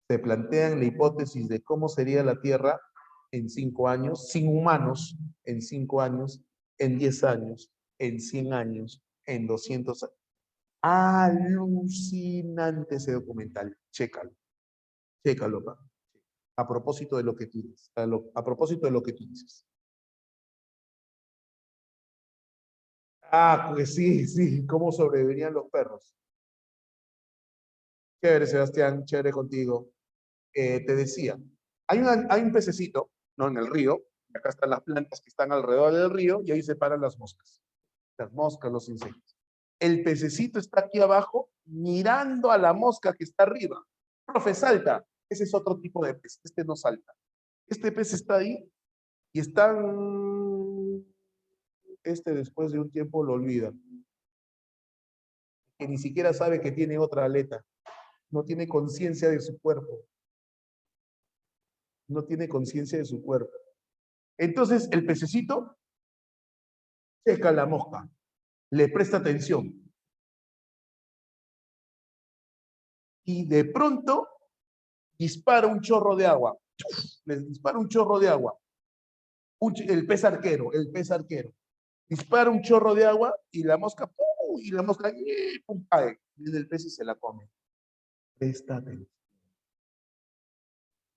Se plantean la hipótesis de cómo sería la Tierra en 5 años, sin humanos, en 5 años, en 10 años, en 100 años, en 200 años. Alucinante ese documental. Chécalo. Chécalo, pa. A propósito de lo que tú dices. A propósito de lo que tú dices. Ah, pues sí, sí. ¿Cómo sobrevivirían los perros? Chévere, Sebastián. Chévere contigo. Te decía, hay un pececito, ¿no? En el río. Y acá están las plantas que están alrededor del río y ahí se paran las moscas. Las moscas, los insectos. El pececito está aquí abajo mirando a la mosca que está arriba. Profe, salta. Ese es otro tipo de pez. Este no salta. Este pez está ahí y está... Este después de un tiempo lo olvida. Que ni siquiera sabe que tiene otra aleta. No tiene conciencia de su cuerpo. No tiene conciencia de su cuerpo. Entonces el pececito checa la mosca, le presta atención. Y de pronto dispara un chorro de agua. Les dispara un chorro de agua. El pez arquero. Dispara un chorro de agua y la mosca, ¡pum! Y la mosca ¡pum! Cae. Viene el pez y se la come. Presta atención.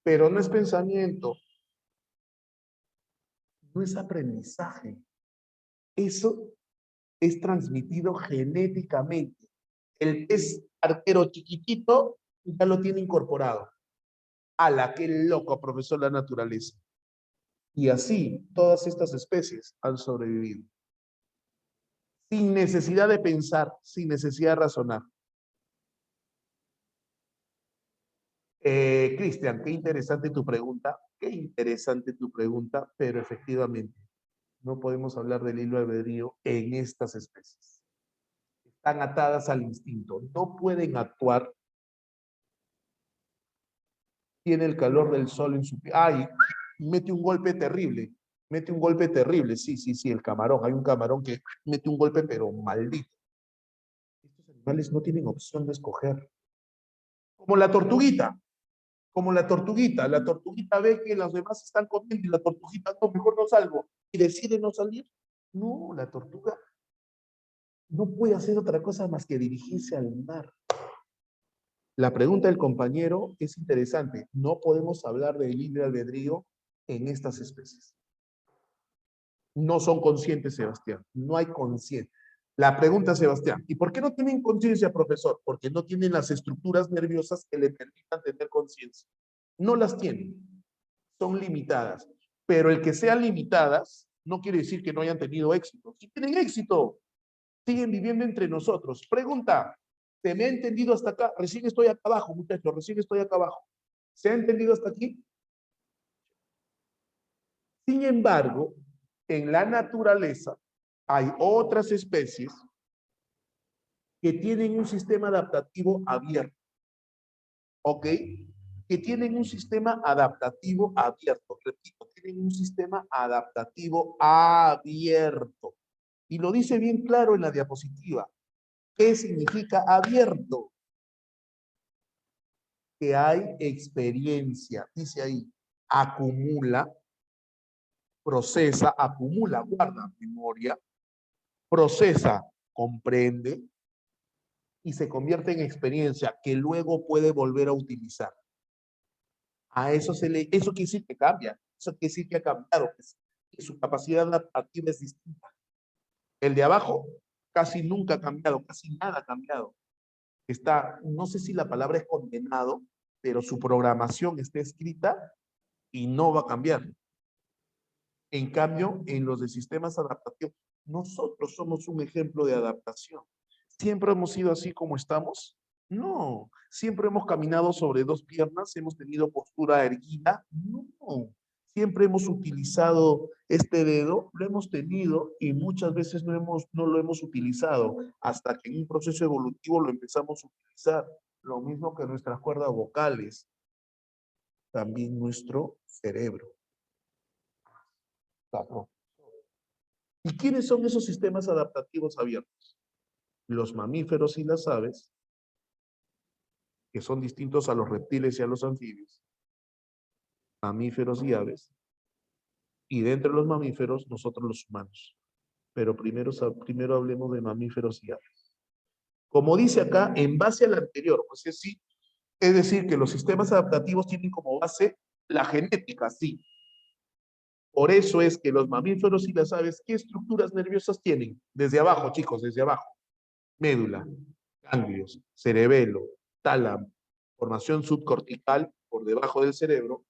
Pero no es pensamiento, no es aprendizaje. Eso es transmitido genéticamente. El pez arquero chiquitito ya lo tiene incorporado. ¡Hala, qué loco, profesor, la naturaleza! Y así todas estas especies han sobrevivido. Sin necesidad de pensar, sin necesidad de razonar. Cristian, qué interesante tu pregunta, pero efectivamente no podemos hablar del libre albedrío en estas especies. Están atadas al instinto, no pueden actuar. Tiene el calor del sol en su piel. ¡Ay! Mete un golpe terrible. Sí, el camarón. Hay un camarón que mete un golpe, pero maldito. Estos animales no tienen opción de escoger. Como la tortuguita. La tortuguita ve que los demás están comiendo y la tortuguita, no, mejor no salgo. Y decide no salir. No, la tortuga no puede hacer otra cosa más que dirigirse al mar. La pregunta del compañero es interesante. No podemos hablar de libre albedrío en estas especies. No son conscientes, Sebastián. No hay conciencia. La pregunta, Sebastián, ¿y por qué no tienen conciencia, profesor? Porque no tienen las estructuras nerviosas que le permitan tener conciencia. No las tienen. Son limitadas. Pero el que sean limitadas no quiere decir que no hayan tenido éxito. Si tienen éxito, siguen viviendo entre nosotros. Pregunta, ¿se me ha entendido hasta acá? Recién estoy acá abajo, muchachos, recién estoy acá abajo. ¿Se ha entendido hasta aquí? Sin embargo, en la naturaleza hay otras especies que tienen un sistema adaptativo abierto. ¿Ok? Que tienen un sistema adaptativo abierto. Repito, tienen un sistema adaptativo abierto. Y lo dice bien claro en la diapositiva. ¿Qué significa abierto? Que hay experiencia. Dice ahí, acumula, procesa, acumula, guarda memoria, procesa, comprende y se convierte en experiencia que luego puede volver a utilizar. A eso eso quiere decir que cambia, eso quiere decir que ha cambiado, que su capacidad adaptativa es distinta. El de abajo casi nunca ha cambiado, casi nada ha cambiado. Está, no sé si la palabra es condenado, pero su programación está escrita y no va a cambiar. En cambio, en los de sistemas adaptativos, nosotros somos un ejemplo de adaptación. ¿Siempre hemos sido así como estamos? No. ¿Siempre hemos caminado sobre dos piernas? ¿Hemos tenido postura erguida? No. ¿Siempre hemos utilizado este dedo? Lo hemos tenido y muchas veces no lo hemos utilizado hasta que en un proceso evolutivo lo empezamos a utilizar. Lo mismo que nuestras cuerdas vocales, también nuestro cerebro. ¿Y quiénes son esos sistemas adaptativos abiertos? Los mamíferos y las aves, que son distintos a los reptiles y a los anfibios, mamíferos y aves, y dentro de los mamíferos, nosotros los humanos. Pero primero hablemos de mamíferos y aves. Como dice acá, en base al anterior, pues sí, es decir, que los sistemas adaptativos tienen como base la genética, sí. Por eso es que los mamíferos y las aves, ¿qué estructuras nerviosas tienen? Desde abajo, chicos, desde abajo. Médula, ganglios, cerebelo, tálamo, formación subcortical por debajo del cerebro,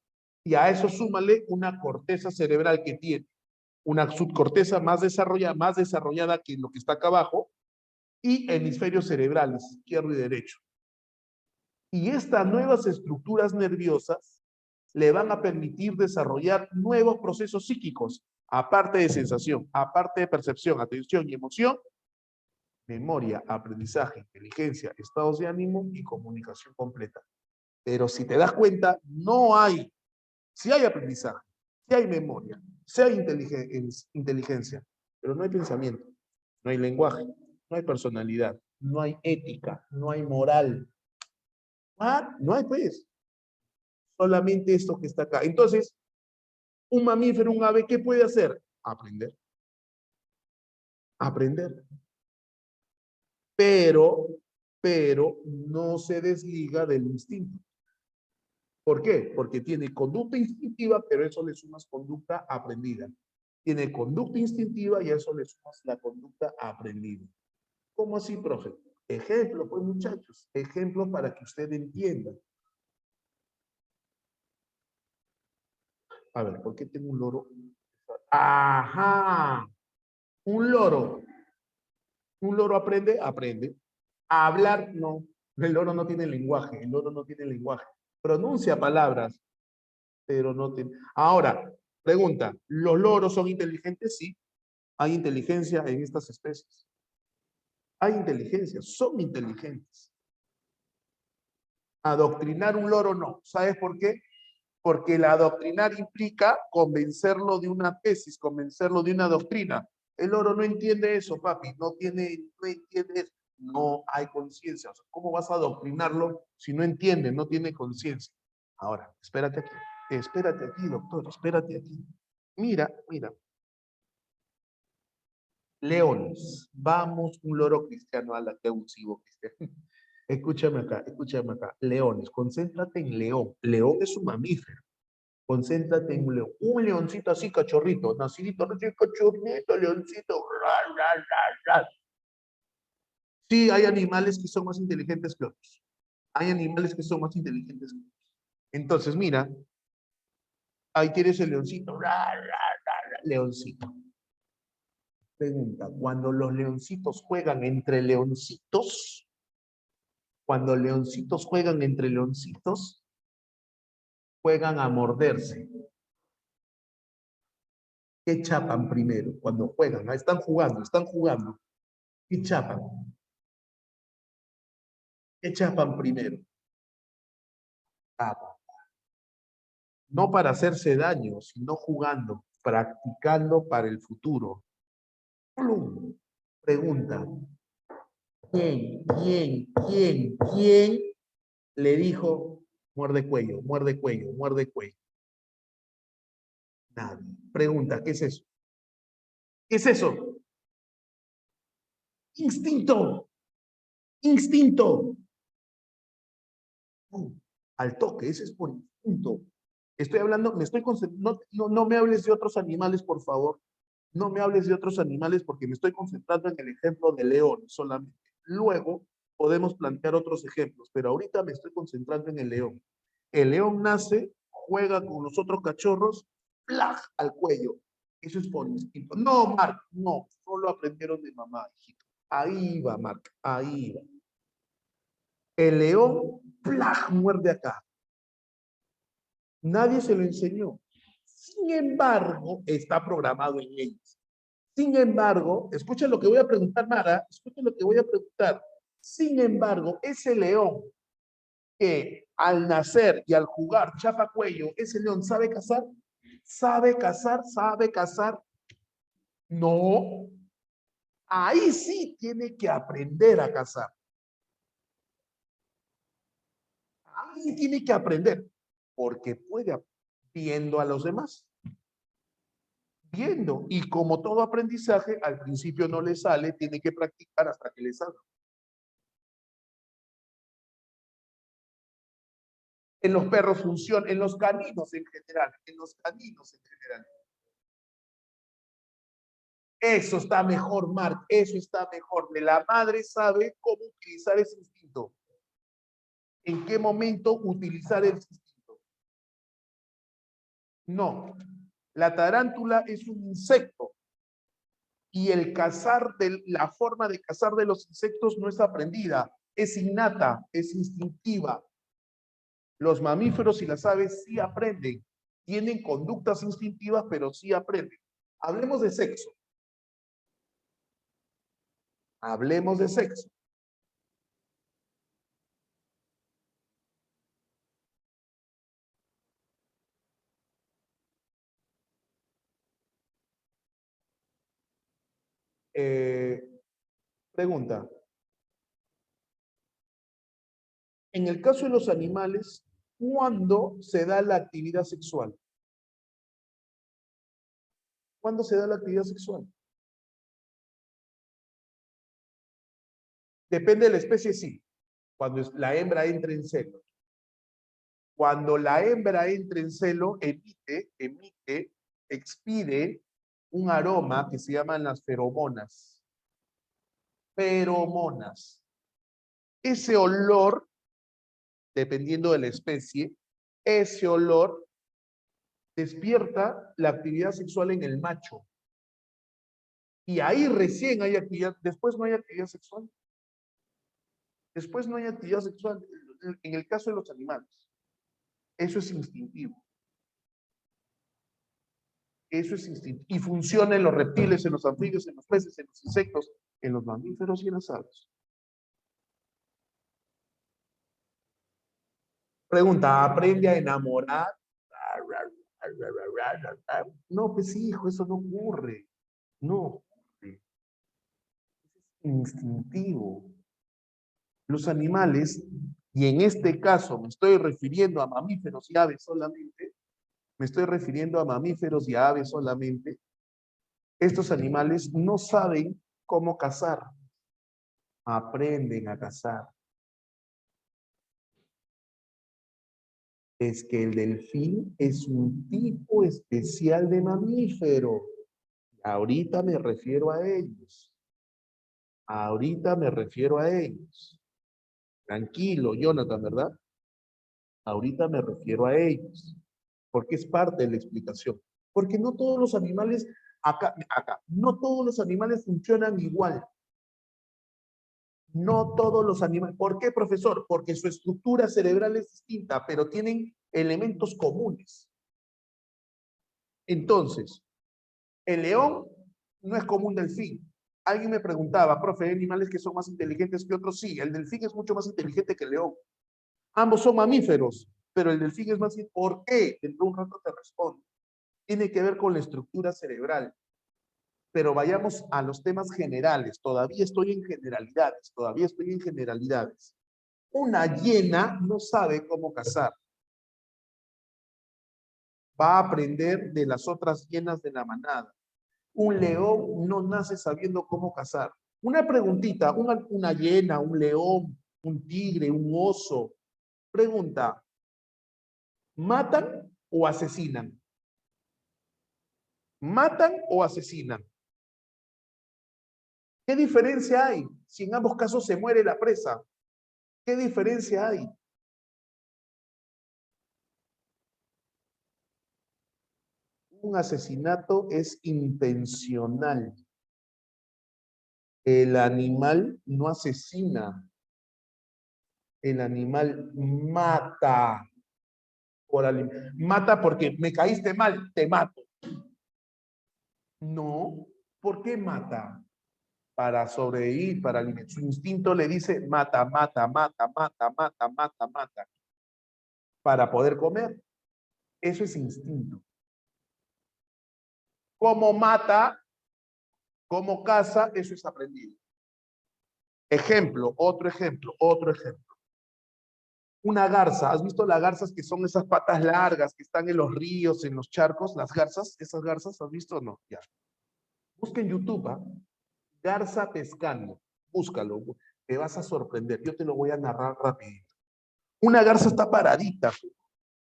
y a eso súmale una corteza cerebral que tiene Una subcorteza más desarrollada que lo que está acá abajo, y hemisferios cerebrales, izquierdo y derecho. Y estas nuevas estructuras nerviosas le van a permitir desarrollar nuevos procesos psíquicos, aparte de sensación, aparte de percepción, atención y emoción, memoria, aprendizaje, inteligencia, estados de ánimo y comunicación completa. Pero si te das cuenta, no hay, si hay aprendizaje, si hay memoria, si hay inteligencia, pero no hay pensamiento, no hay lenguaje, no hay personalidad, no hay ética, no hay moral. Ah, no hay pues. Solamente esto que está acá. Entonces, un mamífero, un ave, ¿qué puede hacer? Aprender. Aprender. Pero no se desliga del instinto. ¿Por qué? Porque tiene conducta instintiva, pero eso le sumas conducta aprendida. Tiene conducta instintiva y a eso le sumas la conducta aprendida. ¿Cómo así, profe? Ejemplo, pues muchachos, ejemplo para que usted entienda. A ver, ¿por qué tengo un loro? Ajá, un loro. ¿Un loro aprende? Aprende. A hablar, no. El loro no tiene lenguaje, el loro no tiene lenguaje. Pronuncia palabras, pero no tiene. Ahora, pregunta, ¿los loros son inteligentes? Sí. Hay inteligencia en estas especies. Hay inteligencia, son inteligentes. Adoctrinar un loro no. ¿Sabes por qué? Porque el adoctrinar implica convencerlo de una tesis, convencerlo de una doctrina. El loro no entiende eso, papi, no entiende eso. No hay conciencia. O sea, ¿cómo vas a adoctrinarlo si no entiende, no tiene conciencia? Ahora, espérate aquí, doctor, espérate aquí. Mira, mira. Leones, vamos, un loro cristiano a la que abusivo cristiano. Escúchame acá. Leones, concéntrate en león. León es un mamífero. Concéntrate en un león. Un leoncito así, cachorrito, nacidito, no sé, cachorrito, leoncito. Ra, ra, ra, ra. Sí, hay animales que son más inteligentes que otros. Hay animales que son más inteligentes que otros. Entonces, mira, ahí tienes el leoncito. Ra, ra, ra, ra, leoncito. Pregunta, cuando los leoncitos juegan entre leoncitos, cuando leoncitos juegan entre leoncitos, juegan a morderse. ¿Qué chapan primero cuando juegan? Están jugando, están jugando. ¿Qué chapan? ¿Qué chapan primero? Chapan. No para hacerse daño, sino jugando, practicando para el futuro. ¡Plum! Pregunta, ¿quién le dijo muerde cuello, muerde cuello, muerde cuello? Nadie. Pregunta, ¿qué es eso? ¿Qué es eso? Instinto, instinto. Al toque, ese es por instinto. Estoy hablando, me estoy concentrando, no me hables de otros animales, por favor. No me hables de otros animales porque me estoy concentrando en el ejemplo de león solamente. Luego podemos plantear otros ejemplos, pero ahorita me estoy concentrando en el león. El león nace, juega con los otros cachorros, ¡plaj! Al cuello. Eso es por instinto. No, Mark, no, solo aprendieron de mamá, hijito. Ahí va, Mark, ahí va. El león, ¡plaj! Muerde acá. Nadie se lo enseñó. Sin embargo, está programado en ellos. Sin embargo, escucha lo que voy a preguntar, Mara, escucha lo que voy a preguntar. Sin embargo, ese león que al nacer y al jugar chapa cuello, ese león sabe cazar, sabe cazar, sabe cazar. No, ahí sí tiene que aprender a cazar. Ahí tiene que aprender, porque puede viendo a los demás. Viendo. Y como todo aprendizaje, al principio no le sale, tiene que practicar hasta que le salga. En los perros funciona, en los caninos en general, en los caninos en general. Eso está mejor, Mark, eso está mejor. La madre sabe cómo utilizar ese instinto. ¿En qué momento utilizar el instinto? No. La tarántula es un insecto y la forma de cazar de los insectos no es aprendida, es innata, es instintiva. Los mamíferos y las aves sí aprenden, tienen conductas instintivas, pero sí aprenden. Hablemos de sexo. Hablemos de sexo. Eh, Pregunta. En el caso de los animales, ¿cuándo se da la actividad sexual? ¿Cuándo se da la actividad sexual? Depende de la especie, sí. Cuando la hembra entra en celo. Cuando la hembra entra en celo, expide un aroma que se llaman las feromonas. Feromonas. Ese olor, dependiendo de la especie, ese olor despierta la actividad sexual en el macho. Y ahí recién hay actividad, después no hay actividad sexual. Después no hay actividad sexual en el caso de los animales. Eso es instintivo. Eso es instintivo. Y funciona en los reptiles, en los anfibios, en los peces, en los insectos, en los mamíferos y en las aves. Pregunta, ¿aprende a enamorar? No, pues hijo, eso no ocurre. No ocurre. Es instintivo. Los animales, y en este caso me estoy refiriendo a mamíferos y aves solamente, me estoy refiriendo a mamíferos y a aves solamente, estos animales no saben cómo cazar, aprenden a cazar. Es que el delfín es un tipo especial de mamífero. Ahorita me refiero a ellos. Ahorita me refiero a ellos. Tranquilo, Jonathan, ¿verdad? Ahorita me refiero a ellos. Porque es parte de la explicación. Porque no todos los animales, no todos los animales funcionan igual. No todos los animales. ¿Por qué, profesor? Porque su estructura cerebral es distinta, pero tienen elementos comunes. Entonces, el león no es como un delfín. Alguien me preguntaba, profe, ¿hay animales que son más inteligentes que otros? Sí, el delfín es mucho más inteligente que el león. Ambos son mamíferos, pero el delfín es más... ¿Por qué? Dentro de un rato te respondo. Tiene que ver con la estructura cerebral. Pero vayamos a los temas generales. Todavía estoy en generalidades. Una hiena no sabe cómo cazar. Va a aprender de las otras hienas de la manada. Un león no nace sabiendo cómo cazar. Una preguntita, una hiena, un león, un tigre, un oso. Pregunta, ¿matan o asesinan? ¿Matan o asesinan? ¿Qué diferencia hay si en ambos casos se muere la presa? ¿Qué diferencia hay? Un asesinato es intencional. El animal no asesina. El animal mata. Mata porque me caíste mal, te mato. No. ¿Por qué mata? Para sobrevivir, para alimentar. Su instinto le dice mata, mata, mata, mata, mata, mata, mata. Para poder comer. Eso es instinto. Como mata, como caza, eso es aprendido. Ejemplo, otro ejemplo, otro ejemplo. Una garza, ¿has visto las garzas que son esas patas largas que están en los ríos, en los charcos? Las garzas, esas garzas, ¿has visto o no? Ya. Busca en YouTube, ¿eh? Garza pescando. Búscalo, te vas a sorprender. Yo te lo voy a narrar rapidito. Una garza está paradita.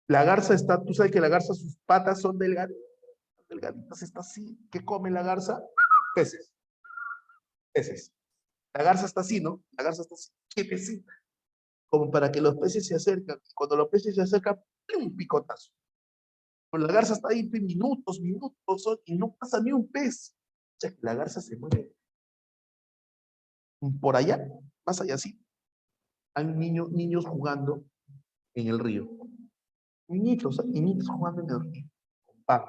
La garza está, tú sabes que la garza, sus patas son delgaditas, delgaditas, está así. ¿Qué come la garza? Peces. Peces. La garza está así, ¿no? La garza está así, quietecita, como para que los peces se acercan. Cuando los peces se acercan, un picotazo. Pues la garza está ahí minutos, y no pasa ni un pez. O sea, la garza se mueve. Por allá, más allá sí, hay niños jugando en el río. Niñitos jugando en el río. Con pan.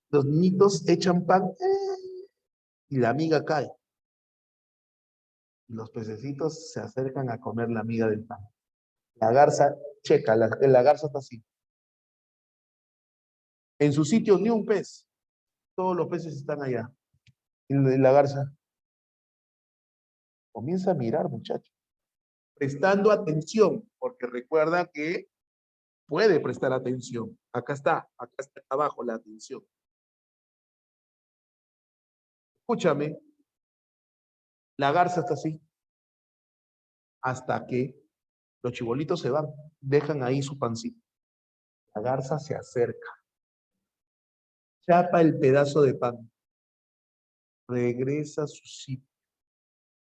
Los niñitos echan pan y la miga cae. Y los pececitos se acercan a comer la miga del pan. La garza, checa, la garza está así. En su sitio ni un pez. Todos los peces están allá. Y la garza comienza a mirar, muchachos, prestando atención, porque recuerda que puede prestar atención. Acá está abajo la atención. Escúchame, la garza está así, hasta que los chibolitos se van, dejan ahí su pancito. La garza se acerca, chapa el pedazo de pan, regresa a su sitio,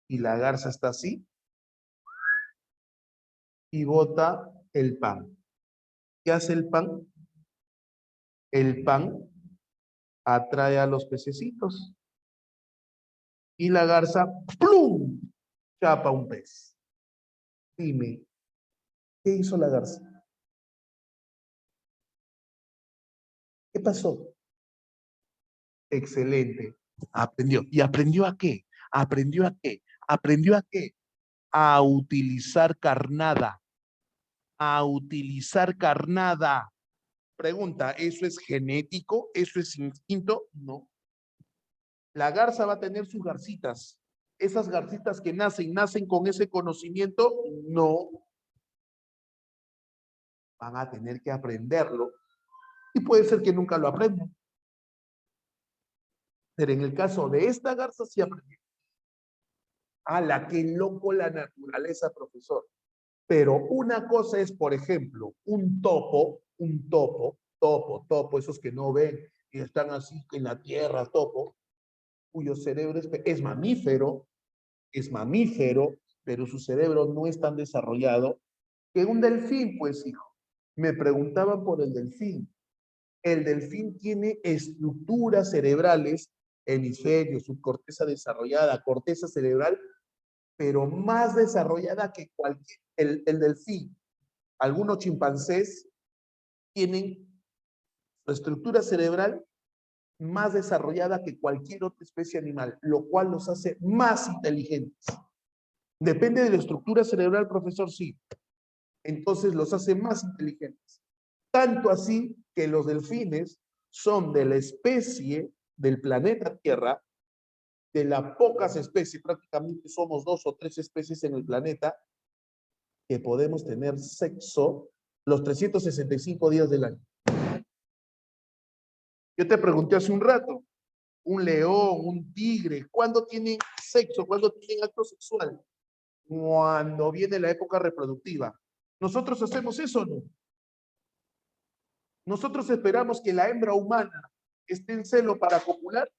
y la garza está así, y bota el pan. ¿Qué hace el pan? El pan atrae a los pececitos, y la garza, ¡plum!, chapa un pez. Dime, ¿qué hizo la garza? ¿Qué pasó? Excelente. Aprendió. ¿Y aprendió a qué? ¿Aprendió a qué? ¿Aprendió a qué? A utilizar carnada. A utilizar carnada. Pregunta, ¿eso es genético? ¿Eso es instinto? No. La garza va a tener sus garcitas. Esas garcitas que nacen con ese conocimiento, no. Van a tener que aprenderlo. Y puede ser que nunca lo aprendan. Pero en el caso de esta garza sí aprendió. A la que loco la naturaleza, profesor. Pero una cosa es, por ejemplo, un topo, esos que no ven y están así en la tierra, topo, cuyo cerebro es mamífero, pero su cerebro no es tan desarrollado que un delfín, pues, hijo. Me preguntaban por el delfín. El delfín tiene estructuras cerebrales, hemisferio, subcorteza desarrollada, corteza cerebral, pero más desarrollada que cualquier, el delfín. Algunos chimpancés tienen su estructura cerebral más desarrollada que cualquier otra especie animal, lo cual los hace más inteligentes. Depende de la estructura cerebral, profesor, sí. Entonces los hace más inteligentes. Tanto así que los delfines son de la especie del planeta Tierra, de las pocas especies, prácticamente somos 2 o 3 especies en el planeta, que podemos tener sexo los 365 días del año. Yo te pregunté hace un rato, un león, un tigre, ¿cuándo tienen sexo? ¿Cuándo tienen acto sexual? Cuando viene la época reproductiva. ¿Nosotros hacemos eso o no? ¿Nosotros esperamos que la hembra humana esté en celo para copular?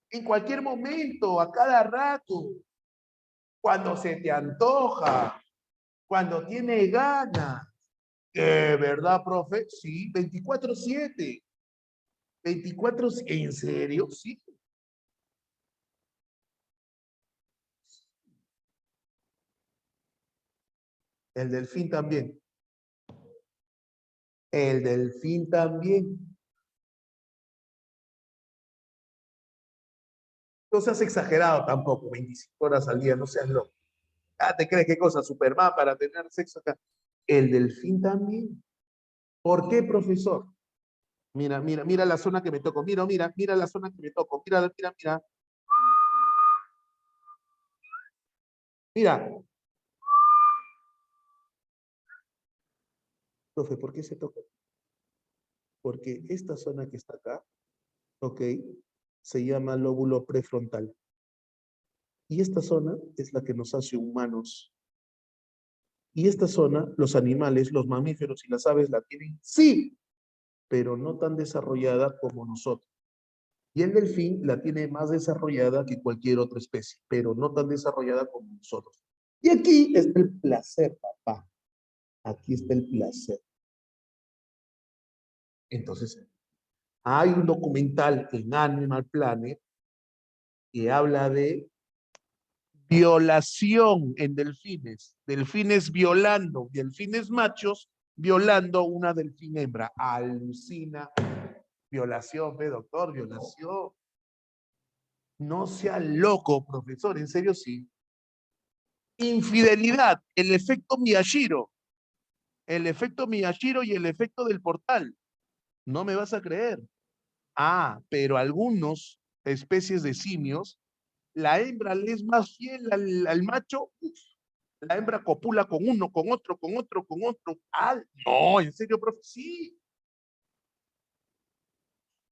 En cualquier momento, a cada rato, cuando se te antoja, cuando tiene ganas. ¿De verdad, profe? Sí, 24/7. 24, ¿en serio? Sí. El delfín también. El delfín también. No seas exagerado tampoco, 25 horas al día, no seas loco. Ah, ¿te crees qué cosa? Superman para tener sexo acá. El delfín también. ¿Por qué, profesor? Mira la zona que me tocó. Mira la zona que me tocó. Mira. Mira. Profe, ¿por qué se tocó? Porque esta zona que está acá, ok, se llama lóbulo prefrontal. Y esta zona es la que nos hace humanos. Y esta zona, los animales, los mamíferos y las aves la tienen, sí, pero no tan desarrollada como nosotros. Y el delfín la tiene más desarrollada que cualquier otra especie, pero no tan desarrollada como nosotros. Y aquí está el placer, papá. Aquí está el placer. Entonces, hay un documental en Animal Planet que habla de violación en delfines, delfines violando, delfines machos violando una delfín hembra. Alucina. Violación, ve, doctor, violación. No sea loco, profesor, en serio sí. Infidelidad, el efecto Miyashiro. El efecto Miyashiro y el efecto del portal. No me vas a creer. Ah, pero algunos especies de simios, la hembra le es más fiel al macho. Uf, la hembra copula con uno, con otro, con otro, con otro. Ah, no, en serio, profe. Sí.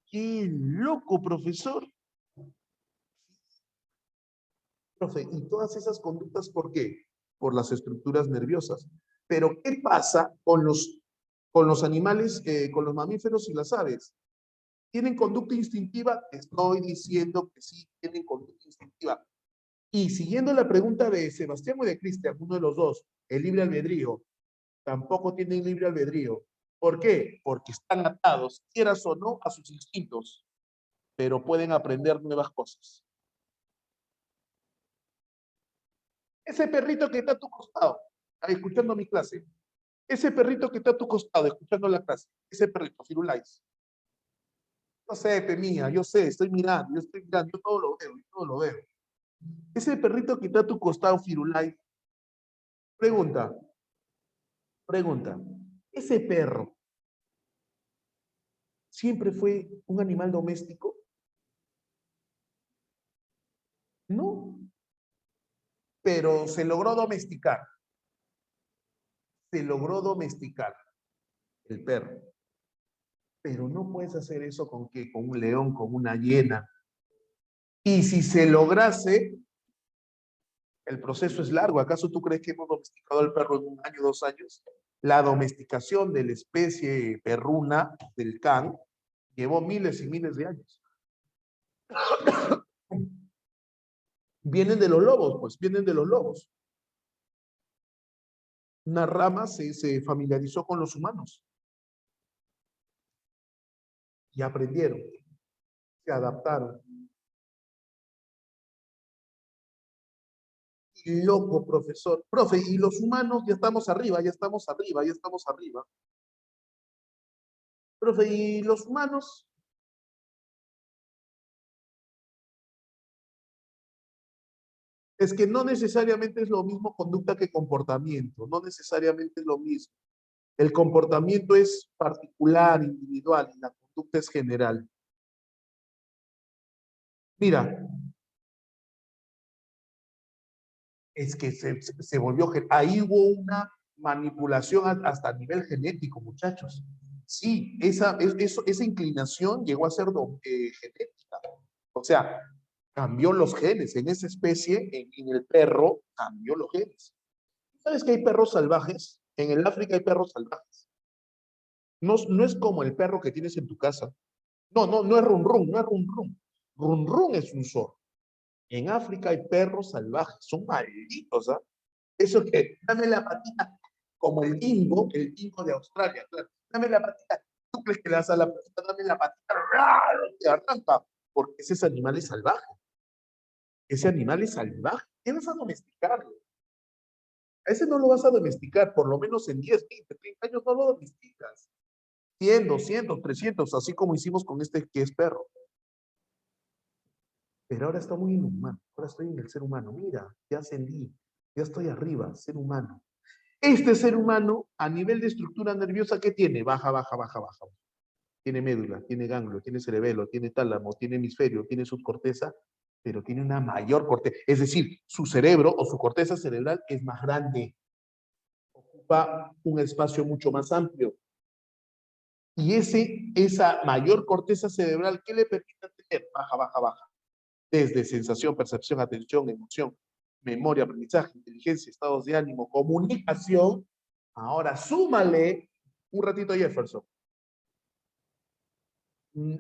Qué loco, profesor. Profe, y todas esas conductas, ¿por qué? Por las estructuras nerviosas. Pero, ¿qué pasa con los animales, con los mamíferos y las aves? ¿Tienen conducta instintiva? Estoy diciendo que sí, tienen conducta instintiva. Y siguiendo la pregunta de Sebastián o de Cristian, uno de los dos, el libre albedrío, tampoco tienen libre albedrío. ¿Por qué? Porque están atados, quieras o no, a sus instintos, pero pueden aprender nuevas cosas. Ese perrito que está a tu costado, escuchando mi clase, ese perrito que está a tu costado, escuchando la clase, ese perrito, Firulais. No sé, Pemía, yo sé, estoy mirando, yo todo lo veo, yo todo lo veo. Ese perrito que está a tu costado, Firulais, pregunta, pregunta, ese perro siempre fue un animal doméstico, ¿no? Pero se logró domesticar el perro. Pero no puedes hacer eso con qué, con un león, con una hiena. Y si se lograse, el proceso es largo. ¿Acaso tú crees que hemos domesticado al perro en un año, 2 años? La domesticación de la especie perruna, del can, llevó miles y miles de años. Vienen de los lobos, pues, vienen de los lobos. Una rama se familiarizó con los humanos y aprendieron, se adaptaron. Y loco, profesor. Profe, y los humanos ya estamos arriba, ya estamos arriba, ya estamos arriba. Profe, y los humanos, es que no necesariamente es lo mismo conducta que comportamiento, no necesariamente es lo mismo. El comportamiento es particular, individual, y la conducta es general. Mira, es que se volvió, ahí hubo una manipulación hasta a nivel genético, muchachos. Sí, esa inclinación llegó a ser genética. O sea, cambió los genes en esa especie, en el perro, cambió los genes. ¿Sabes que hay perros salvajes? En el África hay perros salvajes. No, no es como el perro que tienes en tu casa. No, no, no es run run, no es run run. Run run es un zorro. En África hay perros salvajes, son malditos, ¿ah? Eso que, dame la patita, como el dingo de Australia, claro. Dame la patita, tú crees que le das a la patita, dame la patita, te arranca, porque ese animal es salvaje. Ese animal es salvaje. ¿Qué vas a domesticarlo? A ese no lo vas a domesticar, por lo menos en 10, 20, 30 años no lo domesticas. 100, 200, 300, así como hicimos con este que es perro. Pero ahora está muy inhumano. Ahora estoy en el ser humano. Mira, ya ascendí, ya estoy arriba, ser humano. Este ser humano, a nivel de estructura nerviosa, ¿qué tiene? Baja, baja, baja, baja. Tiene médula, tiene ganglio, tiene cerebelo, tiene tálamo, tiene hemisferio, tiene subcorteza, pero tiene una mayor corteza. Es decir, su cerebro o su corteza cerebral es más grande, ocupa un espacio mucho más amplio. Y esa mayor corteza cerebral, ¿qué le permite tener? Baja, baja, baja. Desde sensación, percepción, atención, emoción, memoria, aprendizaje, inteligencia, estados de ánimo, comunicación. Ahora súmale un ratito a Jefferson.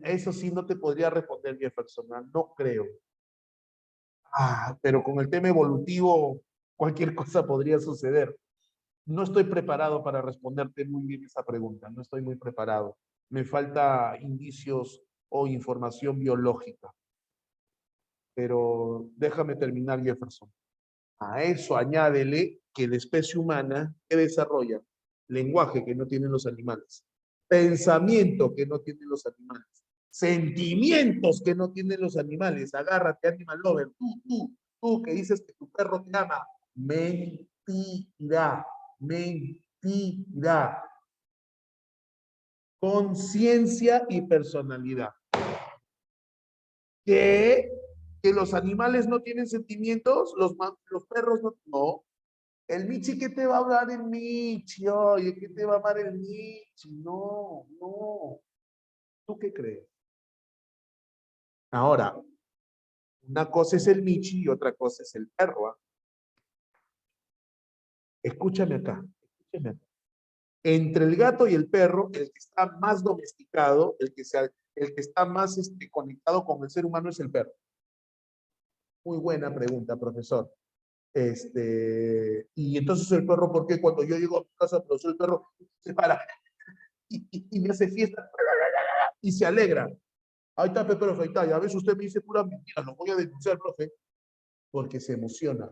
Eso sí no te podría responder, Jefferson, no creo. Pero con el tema evolutivo, cualquier cosa podría suceder. No estoy preparado para responderte muy bien esa pregunta, no estoy muy preparado. me falta indicios o información biológica. Pero déjame terminar, Jefferson. A eso añádele que la especie humana, ¿qué desarrolla? Lenguaje que no tienen los animales, pensamiento que no tienen los animales, sentimientos que no tienen los animales. Agárrate, animal lover. Tú que dices que tu perro te ama. Mentira, mentira. Conciencia y personalidad. ¿Qué? ¿Que los animales no tienen sentimientos? ¿Los perros no? No. El Michi, ¿qué te va a hablar el Michi? Oye, ¿qué te va a amar el Michi? No, no. ¿Tú qué crees? Ahora, una cosa es el Michi y otra cosa es el perro. ¿Ah? Escúchame acá, escúchame acá. Entre el gato y el perro, el que está más domesticado, el que está más conectado con el ser humano es el perro. Muy buena pregunta, profesor. Y entonces el perro, ¿por qué cuando yo llego a mi casa, profesor, el perro se para y me hace fiesta y se alegra? Ahí está, profe, ahí está. Y a veces usted me dice pura mentira, lo voy a denunciar, profe, porque se emociona.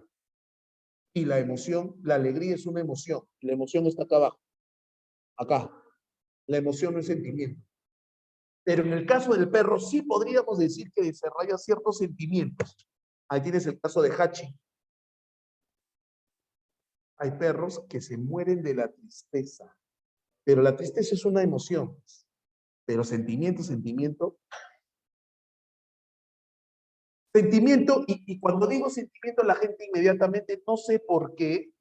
Y la emoción, la alegría es una emoción. La emoción está acá abajo, acá. La emoción no es sentimiento. Pero en el caso del perro, sí podríamos decir que desarrolla ciertos sentimientos. Ahí tienes el caso de Hachi. Hay perros que se mueren de la tristeza. Pero la tristeza es una emoción. Pero sentimiento, y cuando digo sentimiento, la gente inmediatamente, no sé por qué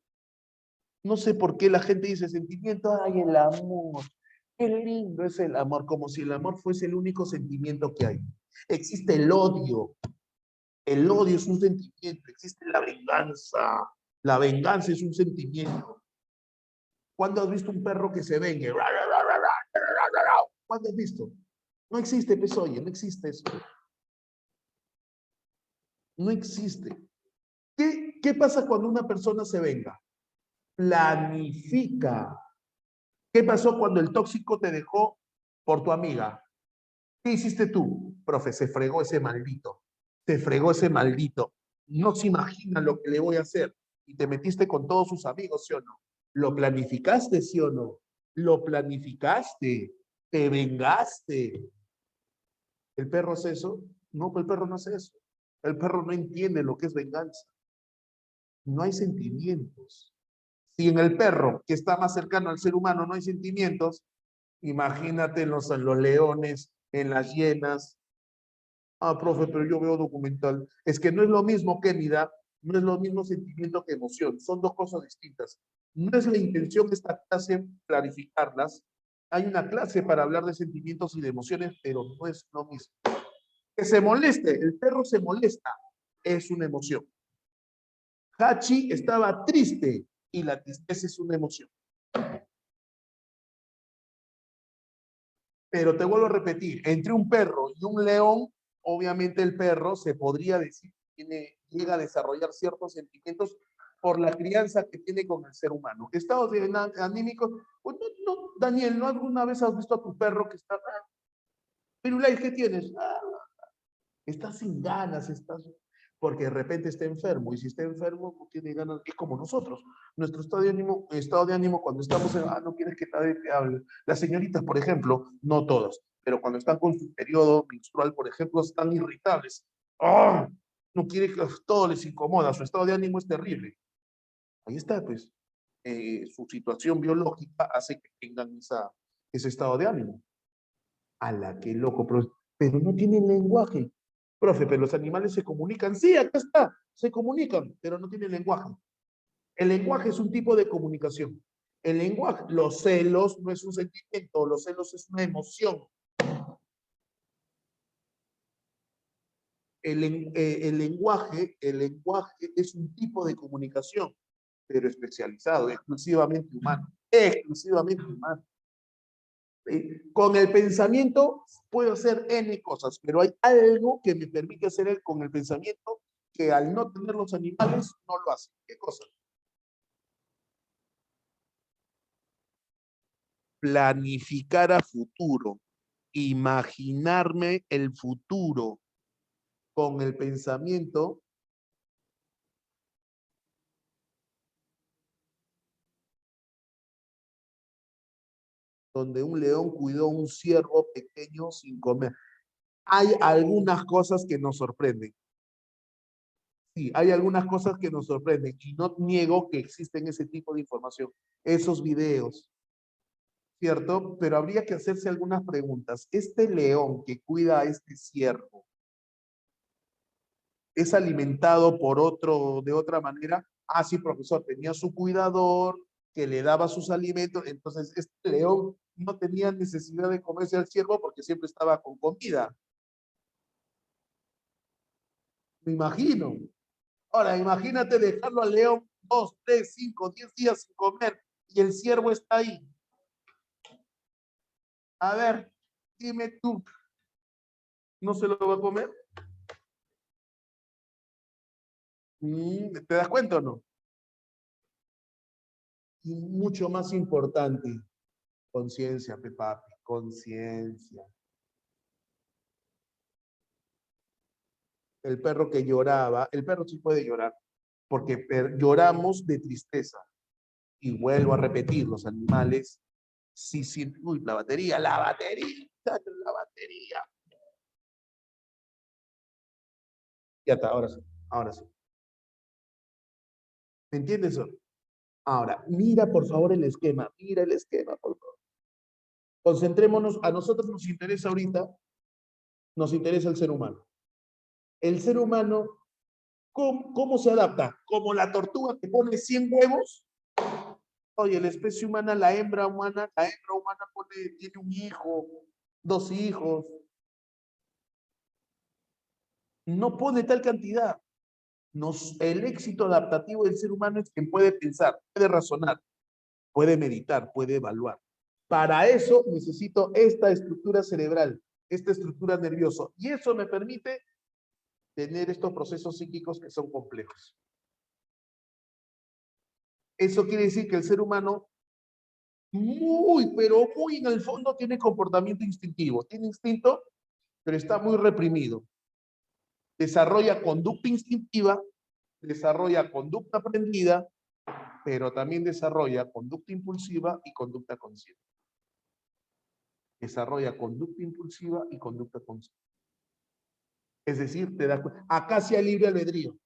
la gente dice sentimiento, ay, el amor, qué lindo es el amor, como si el amor fuese el único sentimiento que hay. Existe el odio es un sentimiento, existe la venganza es un sentimiento. ¿Cuándo has visto un perro que se vengue? ¿Cuándo has visto? No existe, pues oye, no existe eso. No existe. ¿Qué pasa cuando una persona se venga? Planifica. ¿Qué pasó cuando el tóxico te dejó por tu amiga? ¿Qué hiciste tú? Profe, se fregó ese maldito. Se fregó ese maldito. No se imagina lo que le voy a hacer. Y te metiste con todos sus amigos, ¿sí o no? ¿Lo planificaste, sí o no? Lo planificaste. Te vengaste. ¿El perro hace eso? No, el perro no hace eso. El perro no entiende lo que es venganza. No hay sentimientos. Si en el perro, que está más cercano al ser humano, no hay sentimientos, imagínate en los leones, en las hienas. Ah, profe, pero yo veo documental. Es que no es lo mismo que Nida, no es lo mismo sentimiento que emoción. Son dos cosas distintas. No es la intención de esta clase clarificarlas. Hay una clase para hablar de sentimientos y de emociones, pero no es lo mismo. Que se moleste, el perro se molesta, es una emoción. Hachi estaba triste y la tristeza es una emoción. Pero te vuelvo a repetir, entre un perro y un león, obviamente el perro se podría decir que llega a desarrollar ciertos sentimientos por la crianza que tiene con el ser humano. Estados anímicos, pues no, Daniel, ¿no alguna vez has visto a tu perro que está, Pirulay, ¿qué tienes? Estás sin ganas, porque de repente está enfermo, y si está enfermo no tiene ganas, es como nosotros. Nuestro estado de ánimo cuando estamos no quieres que nadie te hable. Las señoritas, por ejemplo, no todas, pero cuando están con su periodo menstrual, por ejemplo, están irritables. ¡Ah! No quiere que todo les incomoda, su estado de ánimo es terrible. Ahí está, pues. Su situación biológica hace que tengan ese estado de ánimo. A la que loco, pero no tienen lenguaje. Profe, pero los animales se comunican. Sí, acá está, se comunican, pero no tienen lenguaje. El lenguaje es un tipo de comunicación. El lenguaje, los celos no es un sentimiento, los celos es una emoción. El lenguaje es un tipo de comunicación, pero especializado, exclusivamente humano. Exclusivamente humano. Con el pensamiento puedo hacer N cosas, pero hay algo que me permite hacer con el pensamiento que al no tener los animales no lo hace. ¿Qué cosa? Planificar a futuro. imaginarme el futuro con el pensamiento donde un león cuidó un ciervo pequeño sin comer. Hay algunas cosas que nos sorprenden. Sí, hay algunas cosas que nos sorprenden y no niego que existen ese tipo de información, esos videos, ¿cierto? Pero habría que hacerse algunas preguntas. Este león que cuida a este ciervo, ¿es alimentado por otro de otra manera? Ah, sí, profesor, tenía su cuidador que le daba sus alimentos, entonces este león no tenía necesidad de comerse al ciervo porque siempre estaba con comida. Me imagino. Ahora, imagínate dejarlo al león 2, 3, 5, 10 días sin comer y el ciervo está ahí. A ver, dime tú, ¿no se lo va a comer? ¿Te das cuenta o no? Y mucho más importante, conciencia, Pepapi, conciencia. El perro que lloraba, el perro sí puede llorar, porque lloramos de tristeza. Y vuelvo a repetir, los animales, sí, sí, uy, la batería, la batería. Ya está, ahora sí, ahora sí. ¿Me entiendes? Ahora, mira por favor el esquema, mira el esquema, por favor. Concentrémonos, a nosotros nos interesa ahorita, nos interesa el ser humano. El ser humano, ¿cómo se adapta? Como la tortuga que pone 100 huevos. Oye, la especie humana, la hembra humana tiene un hijo, 2 hijos. No pone tal cantidad. El éxito adaptativo del ser humano es que puede pensar, puede razonar, puede meditar, puede evaluar. Para eso necesito esta estructura cerebral, esta estructura nerviosa. Y eso me permite tener estos procesos psíquicos que son complejos. Eso quiere decir que el ser humano, pero muy en el fondo, tiene comportamiento instintivo. Tiene instinto, pero está muy reprimido. Desarrolla conducta instintiva, desarrolla conducta aprendida, pero también desarrolla conducta impulsiva y conducta consciente. Desarrolla conducta impulsiva y conducta consciente. Es decir, te das cuenta, acá sí hay libre albedrío.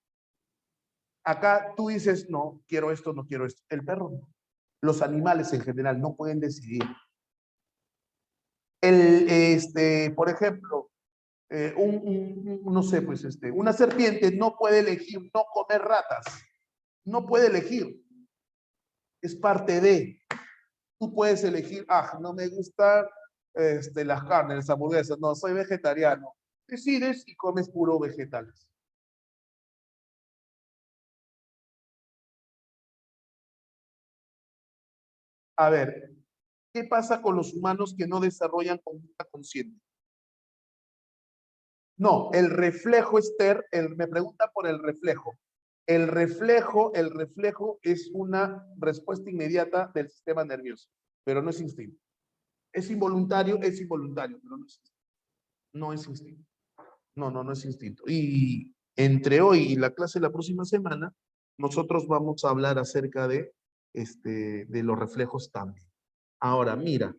Acá tú dices, no, quiero esto, no quiero esto. El perro no. Los animales en general no pueden decidir. Por ejemplo, no sé, pues una serpiente no puede elegir no comer ratas. No puede elegir. Es parte de. Tú puedes elegir, no me gustan las carnes, las hamburguesas. No, soy vegetariano. Decides y comes puro vegetales. A ver, ¿qué pasa con los humanos que no desarrollan conducta consciente? No, el reflejo, Esther, me pregunta por el reflejo. El reflejo es una respuesta inmediata del sistema nervioso, pero no es instinto. Es involuntario, pero no es instinto. No es instinto. No, no, no es instinto. Y entre hoy y la clase de la próxima semana, nosotros vamos a hablar acerca de los reflejos también. Ahora, mira,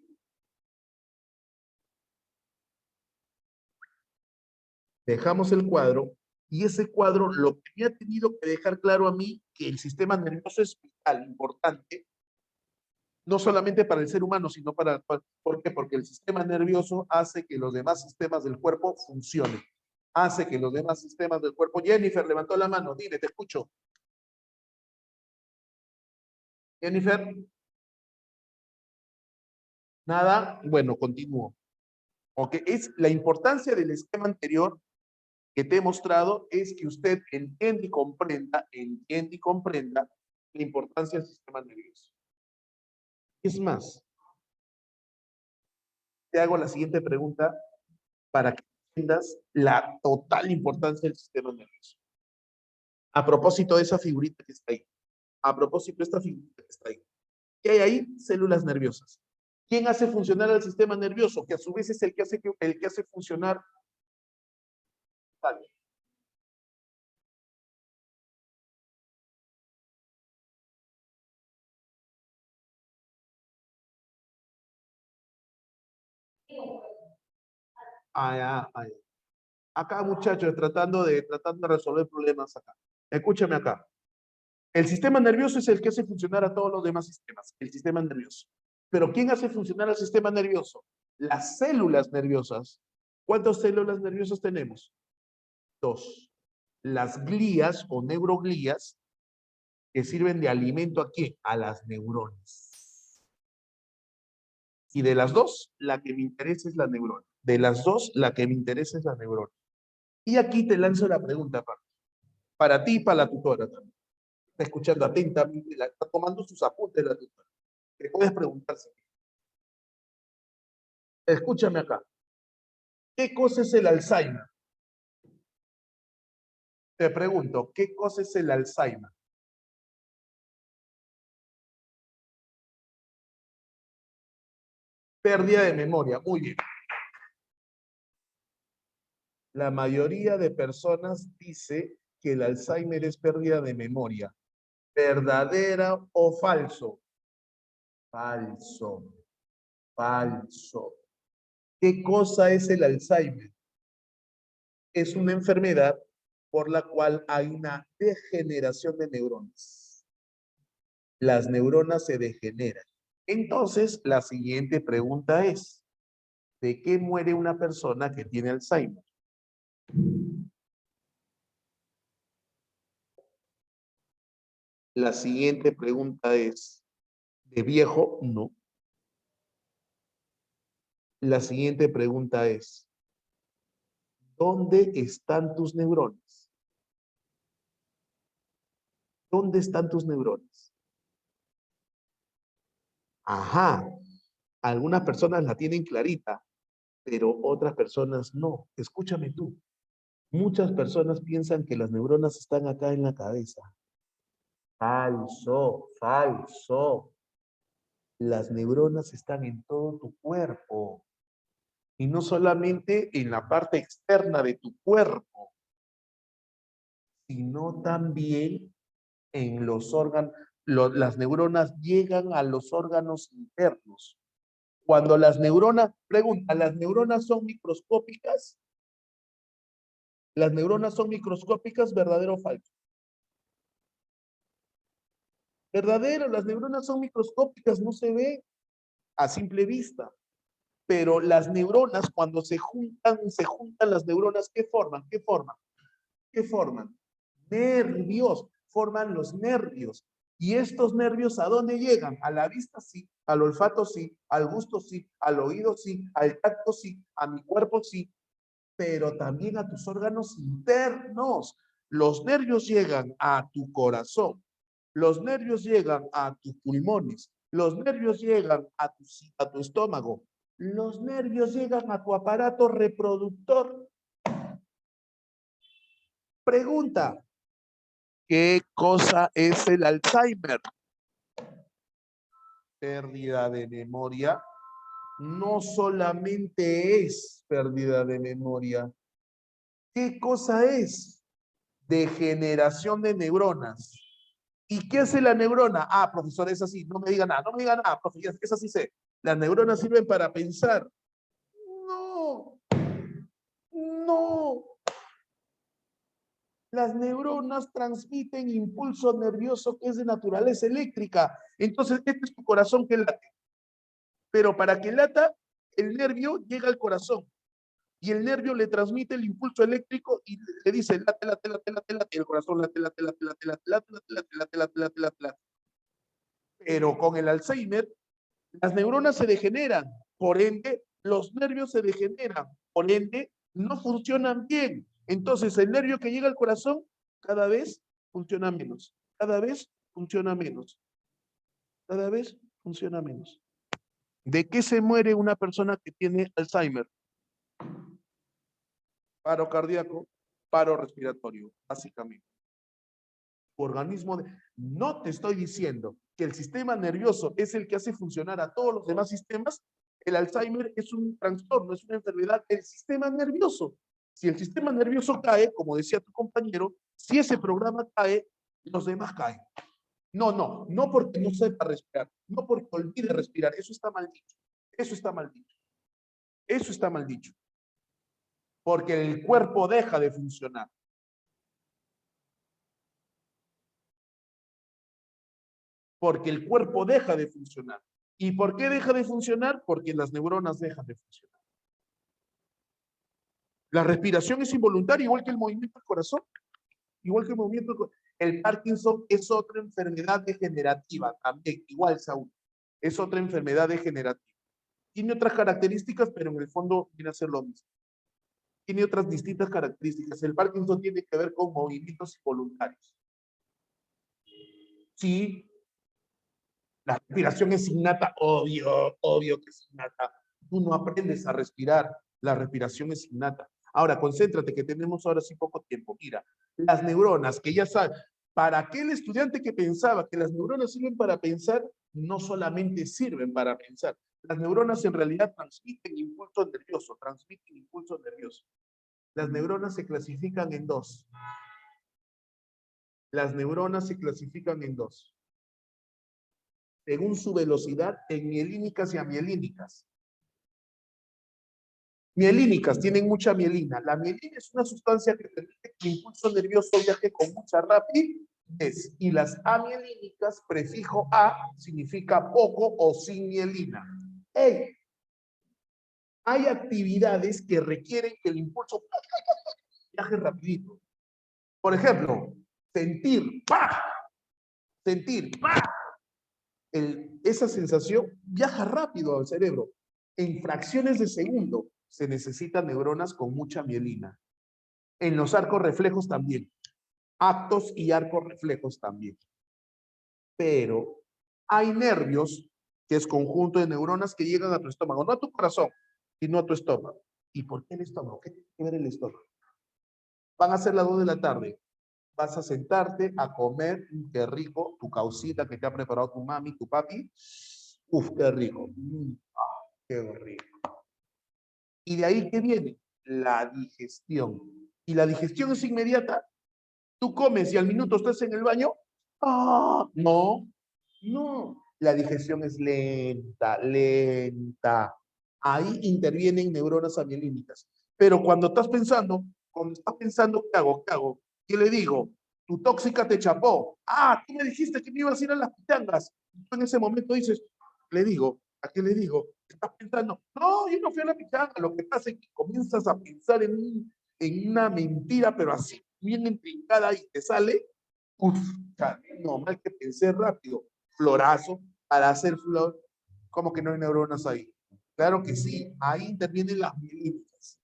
dejamos el cuadro y ese cuadro lo que me ha tenido que dejar claro a mí que el sistema nervioso es vital, importante, no solamente para el ser humano, sino ¿por qué? Porque el sistema nervioso hace que los demás sistemas del cuerpo funcionen. Hace que los demás sistemas del cuerpo. Jennifer levantó la mano, dime, te escucho. Jennifer, nada, bueno, continúo. Ok, es la importancia del esquema anterior que te he mostrado es que usted entiende y comprenda la importancia del sistema nervioso. Es más, te hago la siguiente pregunta para que entiendas la total importancia del sistema nervioso. A propósito de esa figurita que está ahí, a propósito de esta figurita que está ahí, ¿qué hay ahí? Células nerviosas. ¿Quién hace funcionar al sistema nervioso? Que a su vez es el que hace funcionar. Vale. Acá, muchachos, tratando de resolver problemas acá. Escúchame acá. El sistema nervioso es el que hace funcionar a todos los demás sistemas, el sistema nervioso. Pero ¿quién hace funcionar al sistema nervioso? Las células nerviosas. ¿Cuántas células nerviosas tenemos? Dos. Las glías o neuroglías que sirven de alimento ¿a qué? A las neuronas. Y de las dos, la que me interesa es la neurona. De las dos, la que me interesa es la neurona. Y aquí te lanzo la pregunta, para ti y para la tutora también. Está escuchando atentamente, está tomando sus apuntes la tutora. Te puedes preguntarse. Escúchame acá. ¿Qué cosa es el Alzheimer? Te pregunto, ¿qué cosa es el Alzheimer? Pérdida de memoria. Muy bien. La mayoría de personas dice que el Alzheimer es pérdida de memoria. ¿Verdadera o falso? Falso. Falso. ¿Qué cosa es el Alzheimer? Es una enfermedad por la cual hay una degeneración de neuronas. Las neuronas se degeneran. Entonces, la siguiente pregunta es, ¿de qué muere una persona que tiene Alzheimer? La siguiente pregunta es, ¿de viejo? No. La siguiente pregunta es, ¿dónde están tus neuronas? ¿Dónde están tus neuronas? Ajá, algunas personas la tienen clarita, pero otras personas no. Escúchame tú. Muchas personas piensan que las neuronas están acá en la cabeza. Falso, falso. Las neuronas están en todo tu cuerpo. Y no solamente en la parte externa de tu cuerpo, sino también en los órganos. Las neuronas llegan a los órganos internos. Cuando las neuronas, pregunta, ¿las neuronas son microscópicas? ¿Las neuronas son microscópicas, verdadero o falso? Verdadero, las neuronas son microscópicas, no se ve a simple vista. Pero las neuronas, cuando se juntan las neuronas, ¿qué forman? ¿Qué forman? ¿Qué forman? Nervios, forman los nervios. ¿Y estos nervios a dónde llegan? A la vista sí, al olfato sí, al gusto sí, al oído sí, al tacto sí, a mi cuerpo sí, pero también a tus órganos internos. Los nervios llegan a tu corazón, los nervios llegan a tus pulmones, los nervios llegan a tu estómago, los nervios llegan a tu aparato reproductor. Pregunta, ¿qué cosa es el Alzheimer? Pérdida de memoria. No solamente es pérdida de memoria. ¿Qué cosa es? Degeneración de neuronas. ¿Y qué hace la neurona? Ah, profesor, es así. No me diga nada, no me diga nada, profesor, es así sé. Las neuronas sirven para pensar. No, no. Las neuronas transmiten impulso nervioso que es de naturaleza eléctrica. Entonces, este es tu corazón que late. Pero para que lata, el nervio llega al corazón. Y el nervio le transmite el impulso eléctrico y le dice late, late, late, late, late. Y el corazón late, late, late, late, late, late, late, late, late, late, late, late, late. Pero con el Alzheimer, las neuronas se degeneran. Por ende, los nervios se degeneran. Por ende, no funcionan bien. Entonces, el nervio que llega al corazón cada vez funciona menos. Cada vez funciona menos. Cada vez funciona menos. ¿De qué se muere una persona que tiene Alzheimer? Paro cardíaco, paro respiratorio, básicamente. organismo de... No te estoy diciendo que el sistema nervioso es el que hace funcionar a todos los demás sistemas. El Alzheimer es un trastorno, es una enfermedad del sistema nervioso. Si el sistema nervioso cae, como decía tu compañero, si ese programa cae, los demás caen. No porque no sepa respirar, no porque olvide respirar, eso está mal dicho. Eso está mal dicho. Eso está mal dicho. Porque el cuerpo deja de funcionar. Porque el cuerpo deja de funcionar. ¿Y por qué deja de funcionar? Porque las neuronas dejan de funcionar. La respiración es involuntaria, igual que el movimiento del corazón. Igual que el movimiento del corazón. El Parkinson es otra enfermedad degenerativa, también, igual, Saúl. Es otra enfermedad degenerativa. Tiene otras características, pero en el fondo viene a ser lo mismo. Tiene otras distintas características. El Parkinson tiene que ver con movimientos involuntarios. Sí, la respiración es innata, obvio que es innata. Tú no aprendes a respirar, la respiración es innata. Ahora, concéntrate que tenemos ahora sí poco tiempo. Mira, las neuronas, que ya sabes, para aquel estudiante que pensaba que las neuronas sirven para pensar, no solamente sirven para pensar. Las neuronas en realidad transmiten impulsos nerviosos, Las neuronas se clasifican en dos. Las neuronas se clasifican en dos. Según su velocidad, en mielínicas y amielínicas. Mielínicas, tienen mucha mielina. La mielina es una sustancia que permite que el impulso nervioso viaje con mucha rapidez. Y las amielínicas, prefijo A, significa poco o sin mielina. ¡Ey! Hay actividades que requieren que el impulso viaje rapidito. Por ejemplo, sentir, ¡pah! Sentir, ¡pah! Esa sensación viaja rápido al cerebro. En fracciones de segundo se necesitan neuronas con mucha mielina. En los arcos reflejos también. Actos y arcos reflejos también. Pero hay nervios, que es conjunto de neuronas que llegan a tu estómago, no a tu corazón, sino a tu estómago. ¿Y por qué el estómago? ¿Qué tiene que ver el estómago? Van a ser las 2 de la tarde. Vas a sentarte a comer, qué rico, tu causita que te ha preparado tu mami, tu papi. Uf, qué rico. Qué rico. ¿Y de ahí qué viene? La digestión. ¿Y la digestión es inmediata? Tú comes y al minuto estás en el baño. No. La digestión es lenta. Ahí intervienen neuronas amielínicas. Pero cuando estás pensando, ¿qué hago? ¿Qué le digo? Tu tóxica te chapó. Tú me dijiste que me ibas a ir a las pitangas. Tú en ese momento dices, ¿a qué le digo? Estás pensando, no, yo no fui a la pichanga. Lo que pasa es que comienzas a pensar en una mentira, pero así, bien intrincada y te sale, no, mal que pensé rápido. Florazo, para hacer flor, ¿cómo que no hay neuronas ahí? Claro que sí, ahí intervienen las mielínicas.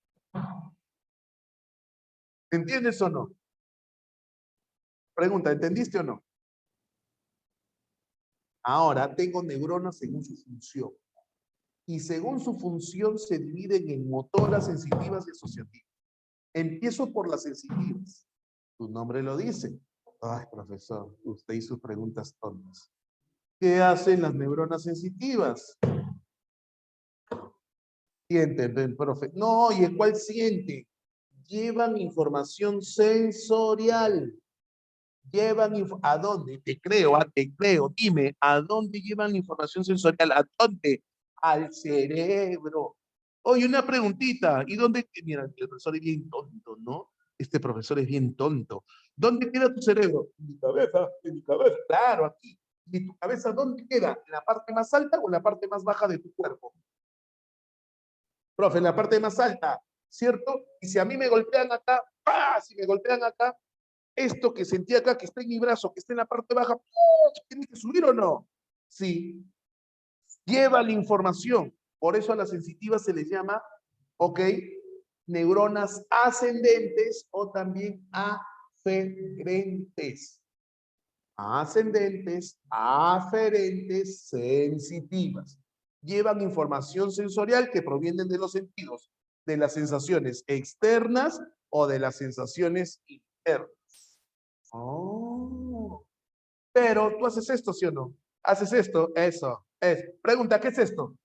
¿Entiendes o no? Pregunta, ¿entendiste o no? Ahora tengo neuronas según su función. Y según su función se dividen en motoras, sensitivas y asociativas. Empiezo por las sensitivas. Tu nombre lo dice. Ay, profesor, usted y sus preguntas tontas. ¿Qué hacen las neuronas sensitivas? Sienten, profe. No, ¿y el cuál siente? Llevan información sensorial. ¿A dónde? Te creo, dime, ¿a dónde llevan la información sensorial? ¿A dónde? Al cerebro. Oye, una preguntita, ¿y dónde? Mira, el profesor es bien tonto, ¿no? Este profesor es bien tonto. ¿Dónde queda tu cerebro? En mi cabeza, claro, aquí. ¿Y tu cabeza dónde queda? ¿En la parte más alta o en la parte más baja de tu cuerpo? Profe, en la parte más alta, ¿cierto? Y si a mí me golpean acá, ¡pah! Si me golpean acá, esto que sentí acá, que está en mi brazo, que está en la parte baja, ¿tiene que subir o no? Sí. Lleva la información. Por eso a las sensitivas se les llama, ¿ok? Neuronas ascendentes o también aferentes. Ascendentes, aferentes, sensitivas. Llevan información sensorial que provienen de los sentidos, de las sensaciones externas o de las sensaciones internas. Oh. Pero tú haces esto, ¿sí o no? Haces esto, eso, es. Pregunta, ¿qué es esto?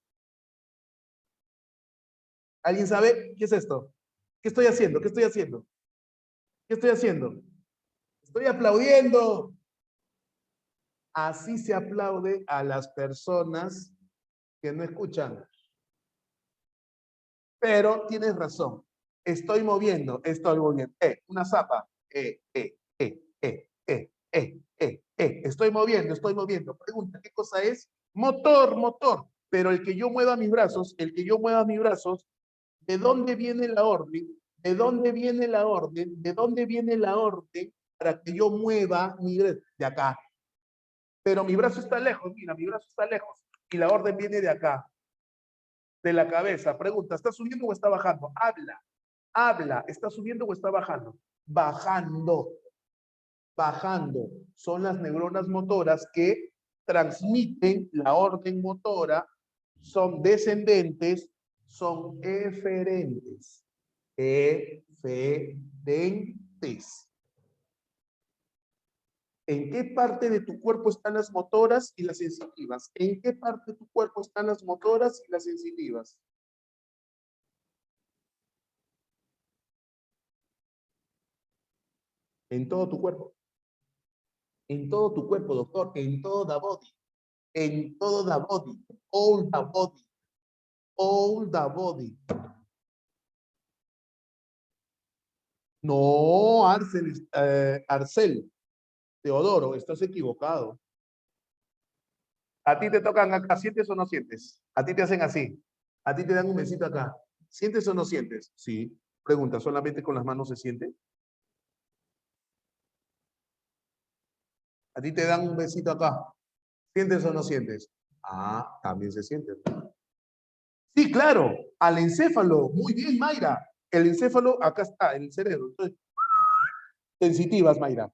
¿Alguien sabe qué es esto? ¿Qué estoy haciendo? ¿Qué estoy haciendo? ¿Qué estoy haciendo? Estoy aplaudiendo. Así se aplaude a las personas que no escuchan. Pero tienes razón. Estoy moviendo. Una zapa. Estoy moviendo. Pregunta, ¿qué cosa es? Motor, motor. Pero el que yo mueva mis brazos, ¿de dónde viene la orden? ¿De dónde viene la orden? ¿De dónde viene la orden para que yo mueva mi brazo? De acá. Pero mi brazo está lejos, mira, mi brazo está lejos. Y la orden viene de acá, de la cabeza. Pregunta, ¿está subiendo o está bajando? Habla. ¿Está subiendo o está bajando? Bajando. Bajando. Son las neuronas motoras que transmiten la orden motora, son descendentes, son eferentes. Eferentes. ¿En qué parte de tu cuerpo están las motoras y las sensitivas? ¿En qué parte de tu cuerpo están las motoras y las sensitivas? En todo tu cuerpo. En todo tu cuerpo, doctor. En todo the body. En todo the body. All the body. All the body. No, Arcel, Teodoro, estás equivocado. A ti te tocan acá, ¿sientes o no sientes? A ti te hacen así. A ti te dan un besito acá. ¿Sientes o no sientes? Sí. Pregunta, ¿solamente con las manos se siente? A ti te dan un besito acá. ¿Sientes o no sientes? Ah, también se siente. Sí, claro, al encéfalo. Muy bien, Mayra. El encéfalo acá está, en el cerebro. Entonces, sensitivas, Mayra.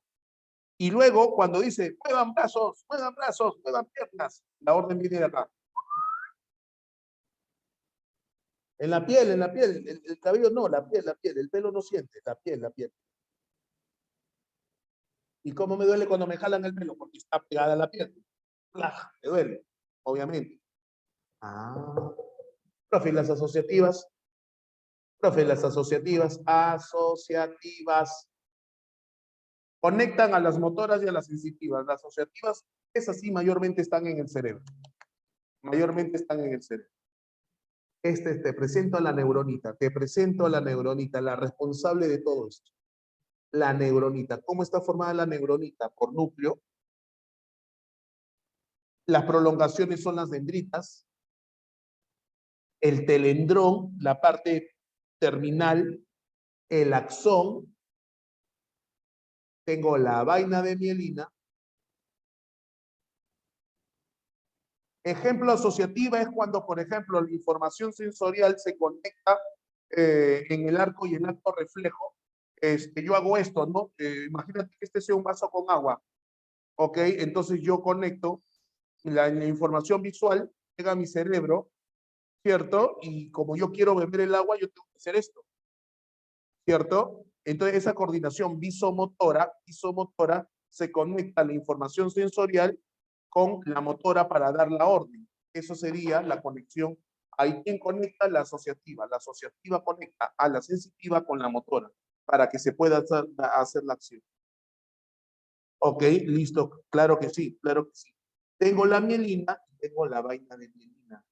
Y luego, cuando dice, muevan brazos, muevan piernas, la orden viene de acá. En la piel, el cabello no, la piel, el pelo no siente, la piel, la piel. ¿Y cómo me duele cuando me jalan el pelo? Porque está pegada a la piel. ¡Plaj! Me duele, obviamente. Ah, profe, ¿y las asociativas? Profe, las asociativas, conectan a las motoras y a las sensitivas. Las asociativas, esas sí, mayormente están en el cerebro. Mayormente están en el cerebro. Te presento a la neuronita, te presento a la neuronita, la responsable de todo esto. La neuronita. ¿Cómo está formada la neuronita? Por núcleo. Las prolongaciones son las dendritas. El telendrón, la parte terminal, el axón. Tengo la vaina de mielina. Ejemplo asociativa es cuando, por ejemplo, la información sensorial se conecta en el arco y el arco reflejo. Yo hago esto, ¿no? Imagínate que este sea un vaso con agua, ¿ok? Entonces yo conecto la información visual, llega a mi cerebro, ¿cierto? Y como yo quiero beber el agua, yo tengo que hacer esto, ¿cierto? Entonces esa coordinación visomotora se conecta a la información sensorial con la motora para dar la orden. Eso sería la conexión. Hay quien conecta la asociativa. La asociativa conecta a la sensitiva con la motora para que se pueda hacer la acción. Ok, listo. Claro que sí, claro que sí. Tengo la mielina y tengo la vaina de mielina.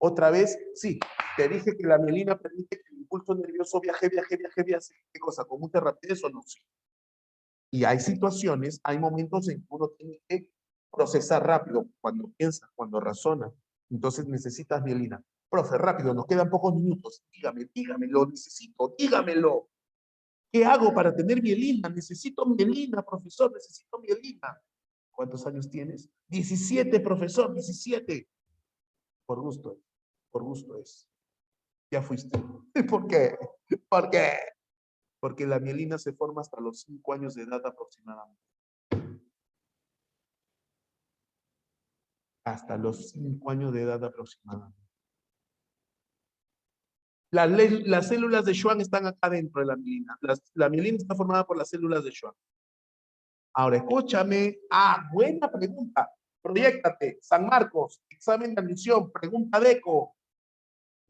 Otra vez, sí, te dije que la mielina permite que el impulso nervioso viaje. ¿Qué cosa? ¿Con mucha rapidez o no? Sí. Y hay situaciones, hay momentos en que uno tiene que procesar rápido, cuando piensa, cuando razona. Entonces necesitas mielina. Profe, rápido, nos quedan pocos minutos. Dígame, lo necesito, dígamelo. ¿Qué hago para tener mielina? Necesito mielina, profesor, necesito mielina. ¿Cuántos años tienes? 17, profesor, 17. Por gusto, por gusto es. Ya fuiste. ¿Por qué? ¿Por qué? Porque la mielina se forma hasta los 5 años de edad aproximadamente. Hasta los 5 años de edad aproximadamente. Las células de Schwann están acá dentro de la mielina. La mielina está formada por las células de Schwann. Ahora, escúchame. Ah, buena pregunta. Proyéctate. San Marcos, examen de admisión, pregunta de ECO.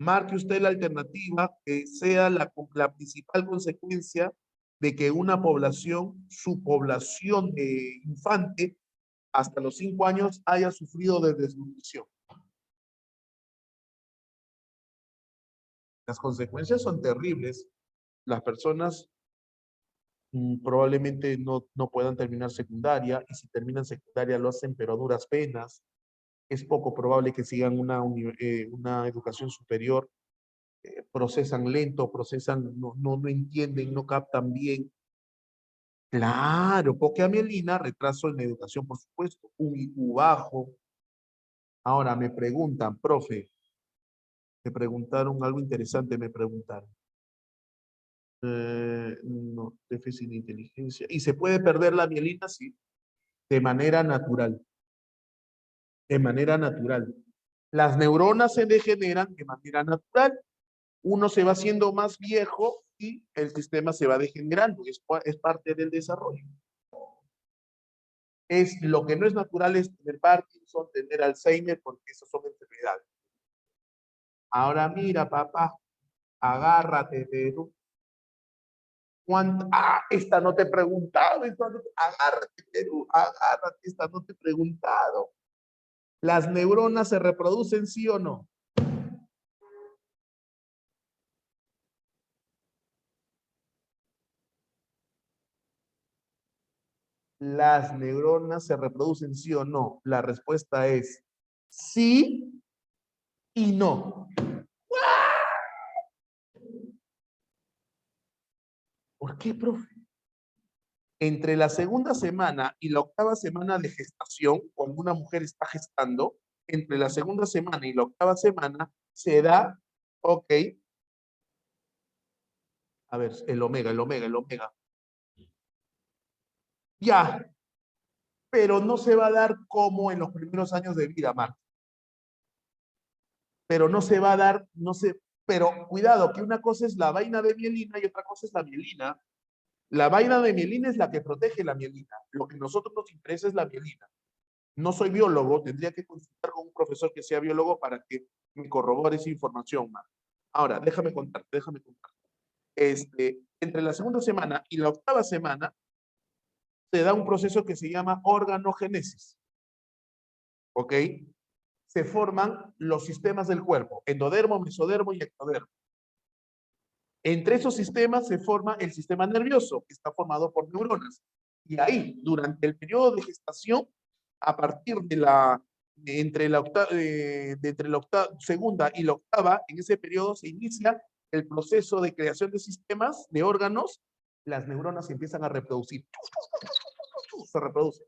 Marque usted la alternativa que sea la principal consecuencia de que una población, su población de infante, hasta los 5 años haya sufrido de desnutrición. Las consecuencias son terribles. Las personas probablemente no puedan terminar secundaria, y si terminan secundaria lo hacen pero a duras penas. Es poco probable que sigan una educación superior. Procesan lento, no entienden, no captan bien. Claro, porque a mielina, retraso en la educación, por supuesto, un IQ bajo. Ahora me preguntan, profe, me preguntaron algo interesante, me preguntaron. No, déficit de inteligencia. ¿Y se puede perder la mielina? Sí, de manera natural, de manera natural. Las neuronas se degeneran de manera natural. Uno se va haciendo más viejo y el sistema se va degenerando. Es parte del desarrollo. Lo que no es natural es tener Parkinson, tener Alzheimer, porque esas son enfermedades. Ahora mira, papá, agárrate, Perú. Esta no te he preguntado. Agárrate, Perú, agárrate, esta no te he preguntado. ¿Las neuronas se reproducen, sí o no? ¿Las neuronas se reproducen, sí o no? La respuesta es sí y no. ¿Por qué, profe? Entre la segunda semana y la octava semana de gestación, cuando una mujer está gestando, entre la segunda semana y la octava semana se da, ok, a ver, el omega. Ya, pero no se va a dar como en los primeros años de vida, Marta. Pero no se va a dar, no sé, pero cuidado, que una cosa es la vaina de mielina y otra cosa es la mielina. La vaina de mielina es la que protege la mielina. Lo que a nosotros nos interesa es la mielina. No soy biólogo, tendría que consultar con un profesor que sea biólogo para que me corrobore esa información, Mar. Ahora, déjame contar. Entre la segunda semana y la octava semana se da un proceso que se llama organogénesis, ¿ok? Se forman los sistemas del cuerpo, endodermo, mesodermo y ectodermo. Entre esos sistemas se forma el sistema nervioso, que está formado por neuronas. Y ahí, durante el periodo de gestación, a partir entre la segunda y la octava, en ese periodo se inicia el proceso de creación de sistemas, de órganos. Las neuronas se empiezan a reproducir. Se reproducen.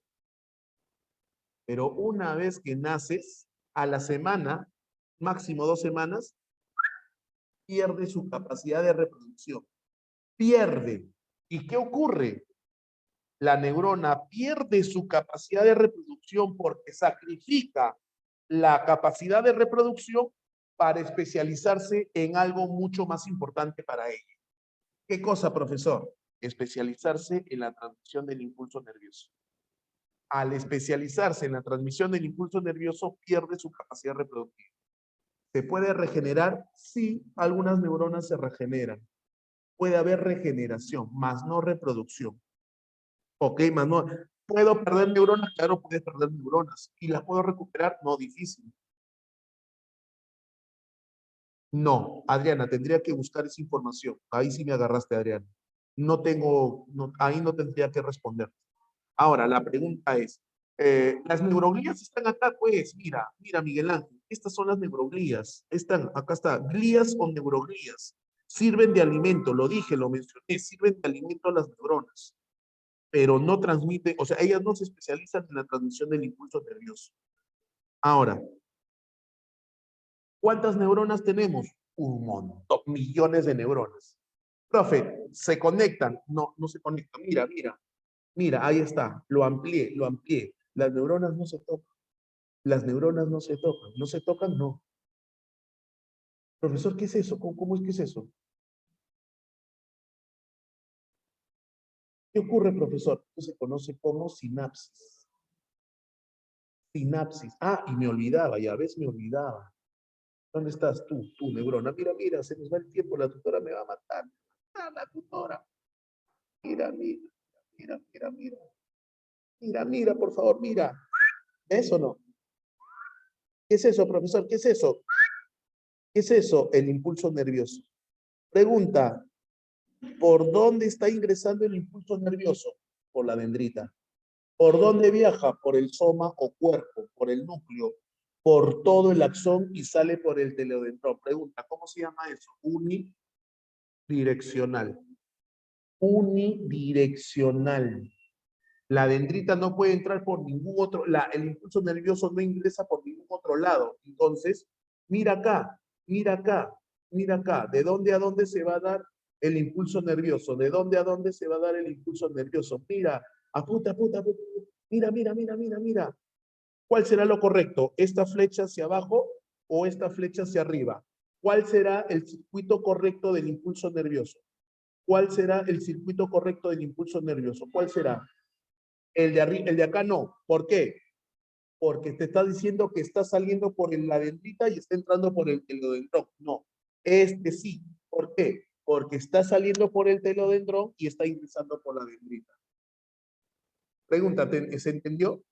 Pero una vez que naces, a la semana, máximo 2 semanas, pierde su capacidad de reproducción. Pierde. ¿Y qué ocurre? La neurona pierde su capacidad de reproducción porque sacrifica la capacidad de reproducción para especializarse en algo mucho más importante para ella. ¿Qué cosa, profesor? Especializarse en la transmisión del impulso nervioso. Al especializarse en la transmisión del impulso nervioso, pierde su capacidad reproductiva. ¿Se puede regenerar? Sí, algunas neuronas se regeneran. Puede haber regeneración, más no reproducción. Ok, Manuel, ¿puedo perder neuronas? Claro, puedes perder neuronas. ¿Y las puedo recuperar? No, difícil. No, Adriana, tendría que buscar esa información. Ahí sí me agarraste, Adriana. No tengo, ahí no tendría que responder. Ahora, la pregunta es, ¿las neuroglías están acá? Pues mira, Miguel Ángel, estas son las neuroglías. Están, acá está, glías o neuroglías. Sirven de alimento, lo dije, lo mencioné, sirven de alimento a las neuronas, pero no transmiten, o sea, ellas no se especializan en la transmisión del impulso nervioso. Ahora, ¿cuántas neuronas tenemos? Un montón, millones de neuronas. Profe, ¿se conectan? No, no se conectan. Mira, ahí está, lo amplié, lo amplié. Las neuronas no se tocan. Las neuronas no se tocan. ¿No se tocan? No. Profesor, ¿qué es eso? ¿Cómo es que es eso? ¿Qué ocurre, profesor? Esto se conoce como sinapsis. Sinapsis. Ah, y me olvidaba, ya ves, me olvidaba. ¿Dónde estás tú, neurona? Mira, mira, se nos va el tiempo, la tutora me va a matar. Ah, la tutora. Mira, mira, mira, mira, mira. Mira, mira, por favor, mira. ¿Eso no? ¿Qué es eso, profesor? ¿Qué es eso? ¿Qué es eso? El impulso nervioso. Pregunta, ¿por dónde está ingresando el impulso nervioso? Por la dendrita. ¿Por dónde viaja? Por el soma o cuerpo, por el núcleo, por todo el axón y sale por el teleodendrón. Pregunta, ¿cómo se llama eso? Unidireccional. Unidireccional. La dendrita no puede entrar por ningún otro, el impulso nervioso no ingresa por ningún otro lado. Entonces, mira acá, mira acá, mira acá. ¿De dónde a dónde se va a dar el impulso nervioso? ¿De dónde a dónde se va a dar el impulso nervioso? Mira, apunta, apunta, apunta. Mira, mira, mira, mira, mira. ¿Cuál será lo correcto? ¿Esta flecha hacia abajo o esta flecha hacia arriba? ¿Cuál será el circuito correcto del impulso nervioso? ¿Cuál será el circuito correcto del impulso nervioso? ¿Cuál será? El de acá no. ¿Por qué? Porque te está diciendo que está saliendo por la dendrita y está entrando por el telodendrón. No. Este sí. ¿Por qué? Porque está saliendo por el telodendrón y está ingresando por la dendrita. Pregúntate, ¿se entendió?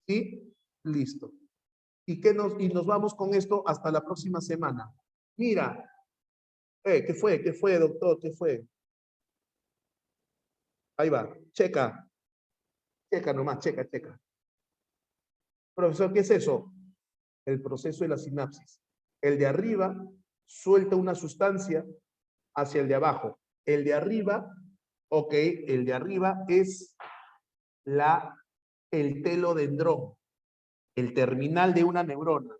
¿Sí? Listo. Y nos vamos con esto hasta la próxima semana. Mira, ¿qué fue? ¿Qué fue, doctor? ¿Qué fue? Ahí va, checa. Checa nomás, checa, checa. Profesor, ¿qué es eso? El proceso de la sinapsis. El de arriba suelta una sustancia hacia el de abajo. El de arriba, ok, el de arriba es el telodendrón, el terminal de una neurona.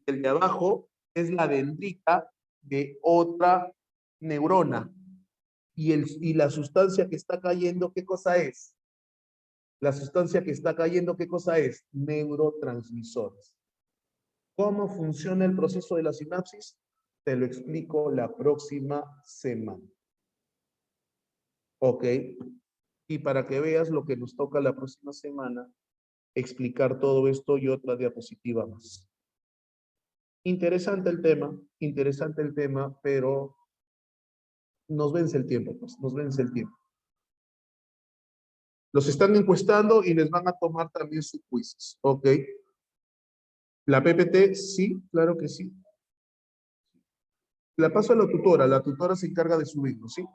El de abajo es la dendrita de otra neurona. Y la sustancia que está cayendo, ¿qué cosa es? La sustancia que está cayendo, ¿qué cosa es? Neurotransmisores. ¿Cómo funciona el proceso de la sinapsis? Te lo explico la próxima semana. ¿Ok? Y para que veas lo que nos toca la próxima semana, explicar todo esto y otra diapositiva más. Interesante el tema, pero nos vence el tiempo, pues, nos vence el tiempo. Los están encuestando y les van a tomar también sus quizzes, ¿ok? La PPT, sí, claro que sí. La paso a la tutora se encarga de subirlo, ¿sí?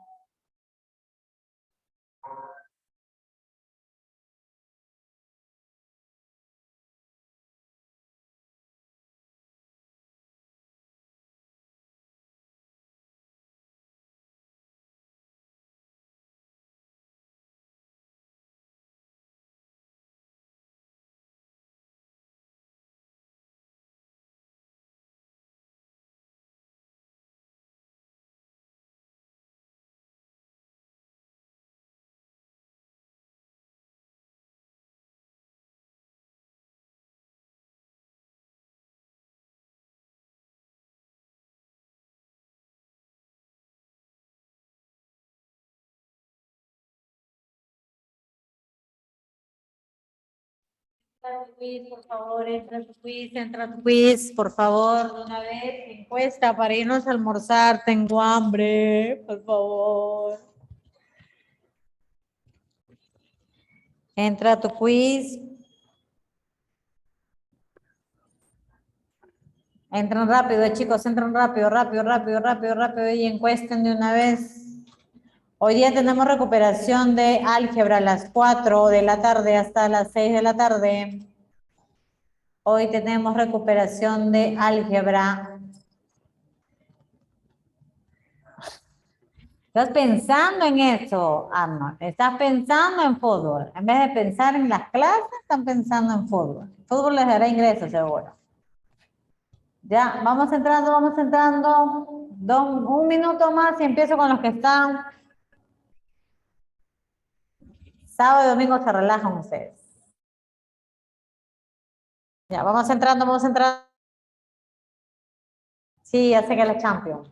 Quiz, por favor, entra tu quiz, por favor, de una vez, encuesta para irnos a almorzar, tengo hambre, por favor. Entra tu quiz. Entran rápido, chicos, entran rápido, rápido, rápido, rápido, rápido y encuesten de una vez. Hoy día tenemos recuperación de álgebra a las 4 de la tarde hasta las 6 de la tarde. Hoy tenemos recuperación de álgebra. ¿Estás pensando en eso, Arnold? ¿Estás pensando en fútbol? En vez de pensar en las clases, están pensando en fútbol. Fútbol les dará ingresos, seguro. Ya, vamos entrando, vamos entrando. Un minuto más y empiezo con los que están. Sábado y domingo se relajan ustedes. Ya, vamos entrando, vamos entrando. Sí, ya sé que la Champions.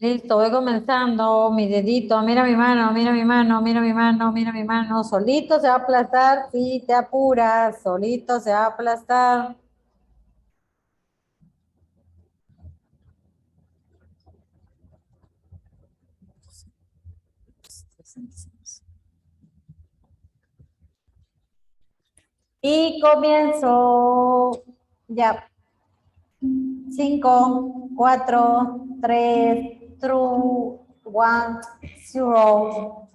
Listo, voy comenzando. Mi dedito, mira mi mano, mira mi mano, mira mi mano, mira mi mano. Solito se va a aplastar si te apuras. Solito se va a aplastar. Y comienzo. Ya. 5, 4, 3, 2, 1, 0.